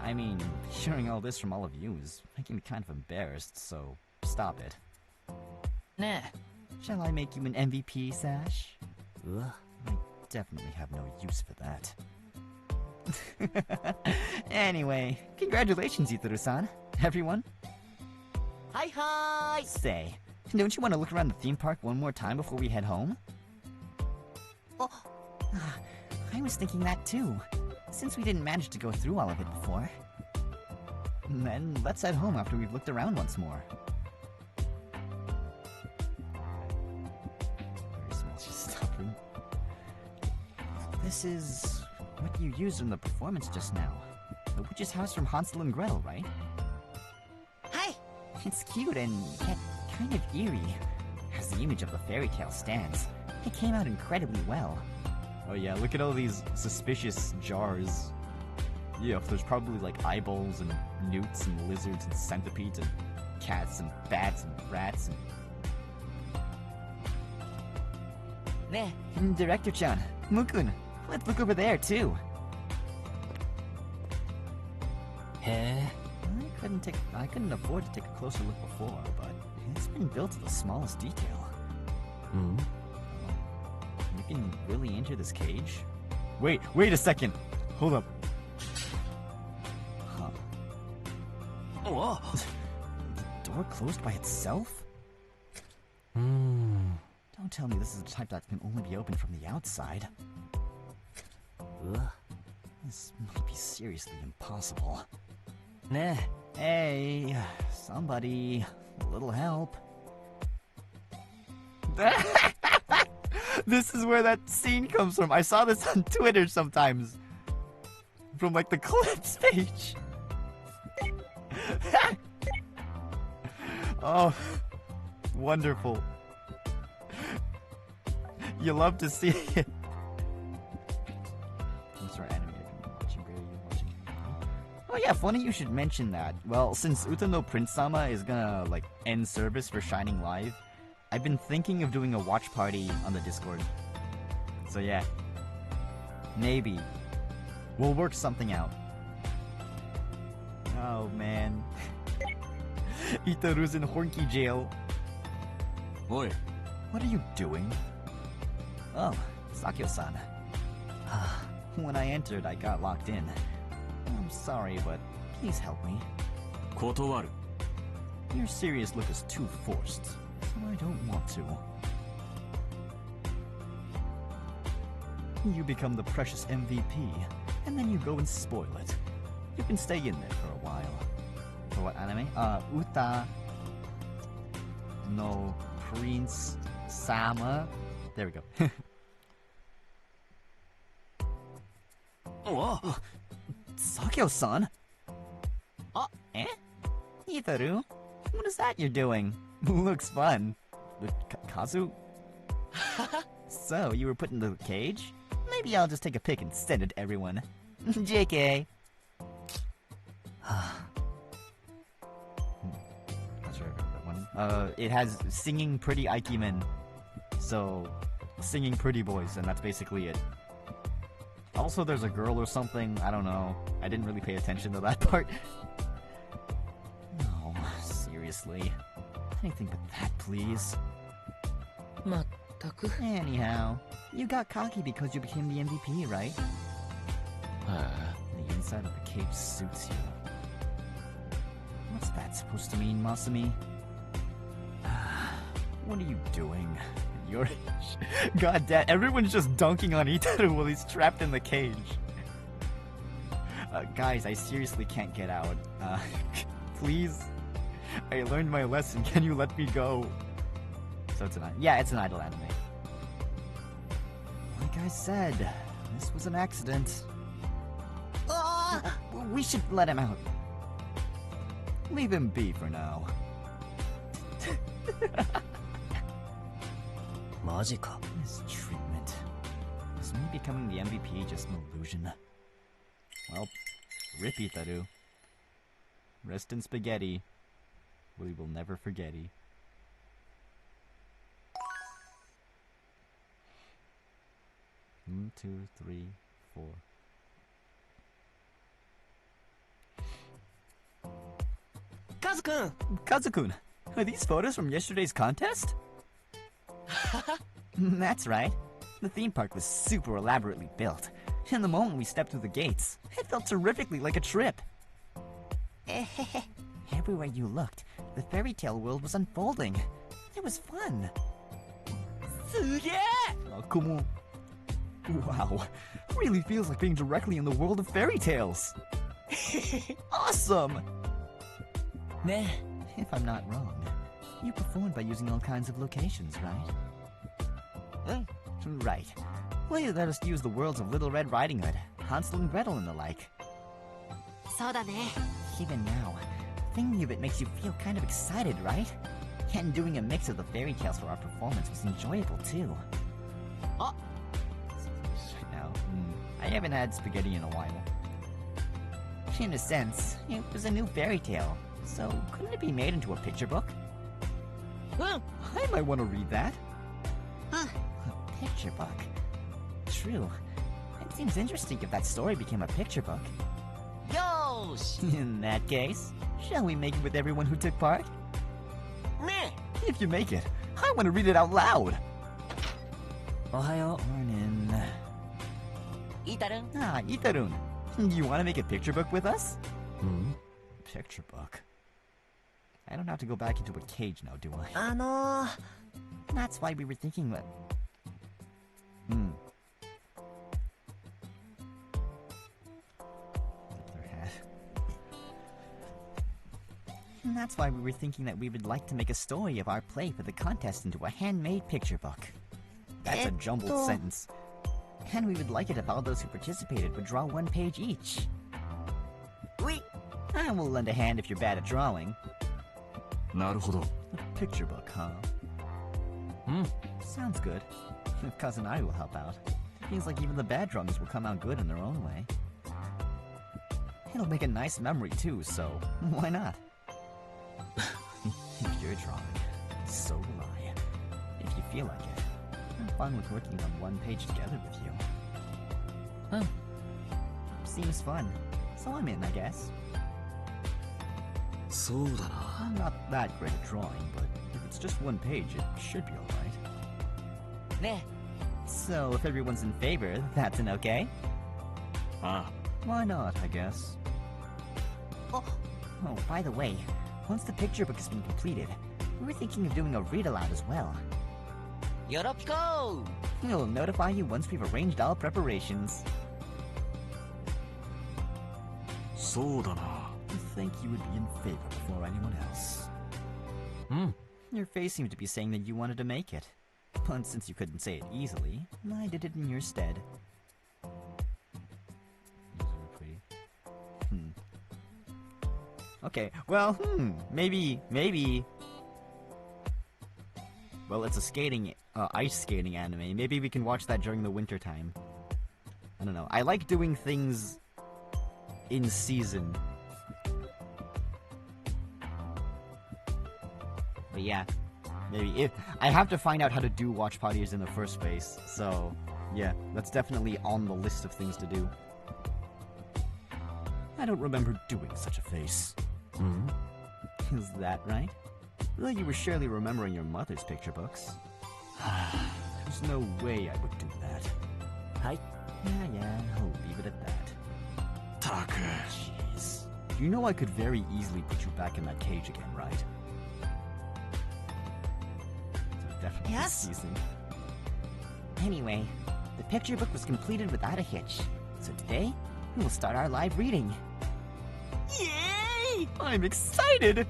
I mean, hearing all this from all of you is making me kind of embarrassed, so stop it. ね Shall I make you an MVP, Sash? うわ。 I definitely have no use for that. Anyway, congratulations, Yutaru-san. Everyone? はいはーい Say, don't you want to look around the theme park one more time before we head home? Oh. I was thinking that too, since we didn't manage to go through all of it before. Then let's head home after we've looked around once more. Very small, she's stubborn. This is what you used in the performance just now. The witch's house from Hansel and Gretel, right? はい It's cute and yet kind of eerie. As the image of the fairy tale stands, it came out incredibly well. Oh yeah, look at all these suspicious jars. Yeah, there's probably like eyeballs and newts and lizards and centipedes and cats and bats and rats and... ね Director-chan, Mukun, let's look over there too. へえ。 I couldn't afford to take a closer look before, but it's been built to the smallest detail. うん。 You can really enter this cage? Wait a second! Hold up. Huh. おわ。 The door closed by itself? うーん。 Don't tell me this is the type that can only be opened from the outside. うわ。 This might be seriously impossible. ね Hey, somebody, a little help. This is where that scene comes from. I saw this on Twitter sometimes. From like the clips page. Oh, wonderful. You love to see it. What's our anime I've been watching? Where are you watching? Oh yeah, funny you should mention that. Well, since Utano Prince-sama is gonna like end service for Shining Live, I've been thinking of doing a watch party on the Discord. So yeah, maybe we'll work something out. Oh man. Itaru's in Hornky jail. おい。 What are you doing? Oh, Sakyo-san. When I entered, I got locked in. I'm sorry, but please help me. 断る。 Your serious look is too forced, so I don't want to. You become the precious MVP, and then you go and spoil it. You can stay in there for a while. For what anime? Uta no Prince Sama. There we go. おわ。 Sakyo-san? Eh? Itaru? What is that you're doing? Looks fun. The Kazu? So, you were put in the cage? Maybe I'll just take a pic and send it to everyone. JK. Not sure I got that one. It has singing pretty Aikimen. So, singing pretty boys, and that's basically it. Also, there's a girl or something. I don't know. I didn't really pay attention to that part. No, seriously. Anything but that, please. まったく Anyhow, You got cocky because you became the MVP, right? The inside of the cage suits you. What's that supposed to mean, Masumi? What are you doing? Your God damn, everyone's just dunking on Itaru while he's trapped in the cage. Guys, I seriously can't get out. Please? I learned my lesson. Can you let me go? So it's it's an idol anime. Like I said, this was an accident. We should let him out. Leave him be for now. マジか。 This treatment. Is me becoming the MVP just an illusion? Well, rip Itaru. Rest in spaghetti. We will never forget-y. One, 2, 3, 4. Kazu-kun! Kazu-kun, are these photos from yesterday's contest? That's right. The theme park was super elaborately built. And the moment we stepped through the gates, it felt terrifically like a trip. Everywhere you looked, the fairy tale world was unfolding. It was fun. Oh, come on. Wow. Really feels like being directly in the world of fairy tales. Awesome! ね If I'm not wrong, you performed by using all kinds of locations, right? Right. Well, you let us use the worlds of Little Red Riding Hood, Hansel and Gretel and the like. そうだね。 Even now, thinking of it makes you feel kind of excited, right? And doing a mix of the fairy tales for our performance was enjoyable too. Oh. Now, I haven't had spaghetti in a while. In a sense, it was a new fairy tale, so couldn't it be made into a picture book? うん。 I might want to read that. うん。 A picture book. True. It seems interesting if that story became a picture book. よーし。 In that case, shall we make it with everyone who took part? ね If you make it, I want to read it out loud. おはよ Morning. え。イタルン。 Ah, Itarun. You want to make a picture book with us? う。うん。 Picture book. I don't have to go back into a cage now, do I? ー。 That's why we were thinking that... Their hat. That's why we were thinking that we would like to make a story of our play for the contest into a handmade picture book. That's a jumbled sentence. And we would like it if all those who participated would draw one page each. うい。 I will lend a hand if you're bad at drawing. なるほど。 A picture book, huh? うん。 Sounds good. If Cousin Ari will help out. It feels like even the bad drawings will come out good in their own way. It'll make a nice memory too, so why not? If you're drawing, so will I. If you feel like it, I'm fine with working on one page together with you. Huh. Seems fun, so I'm in, I guess. そうだな。 I'm not that great at drawing, but if it's just one page, it should be alright. ね So, if everyone's in favor, that's an okay? あ Why not, I guess. Oh, by the way, once the picture book has been completed, we were thinking of doing a read-aloud as well. よろぴこー。 We'll notify you once we've arranged all preparations. そうだな。 I think you would be in favor before anyone else. うん。 Your face seemed to be saying that you wanted to make it. But since you couldn't say it easily, I did it in your stead. These are pretty. Okay, well, maybe. Well, it's a skating, ice skating anime. Maybe we can watch that during the winter time. I don't know. I like doing things in season. But yeah, maybe if I have to find out how to do watch parties in the first place. So yeah, that's definitely on the list of things to do. I don't remember doing such a face. うん。 Is that right? Well, you were surely remembering your mother's picture books. There's no way I would do that. はい Yeah, I'll leave it at that. たく Jeez. You know I could very easily put you back in that cage again, right? So definitely Yes. teasing. Anyway, the picture book was completed without a hitch. So today, we will start our live reading. Yay! I'm excited!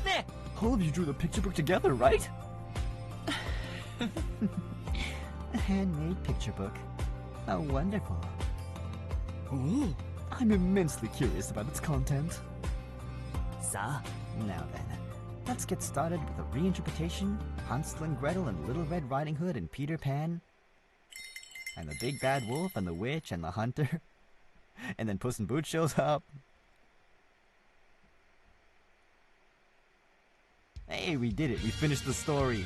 ね All of you drew the picture book together, right? A handmade picture book. How wonderful.お I'm immensely curious about its content. さあ Now then, let's get started with a reinterpretation of Hansel and Gretel and Little Red Riding Hood and Peter Pan. And the Big Bad Wolf and the Witch and the Hunter. And then Puss in Boots shows up. Hey, we did it. We finished the story.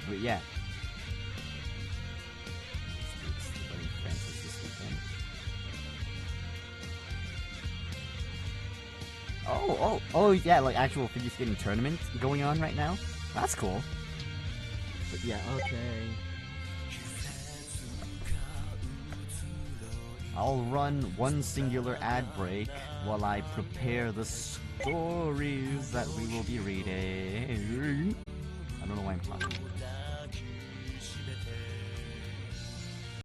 But yeah. Let's do Wedding Francis this weekend. Oh, yeah, like actual figure skating tournament going on right now. That's cool. But yeah, okay. I'll run one singular ad break while I prepare the stories that we will be reading. I don't know why I'm talking.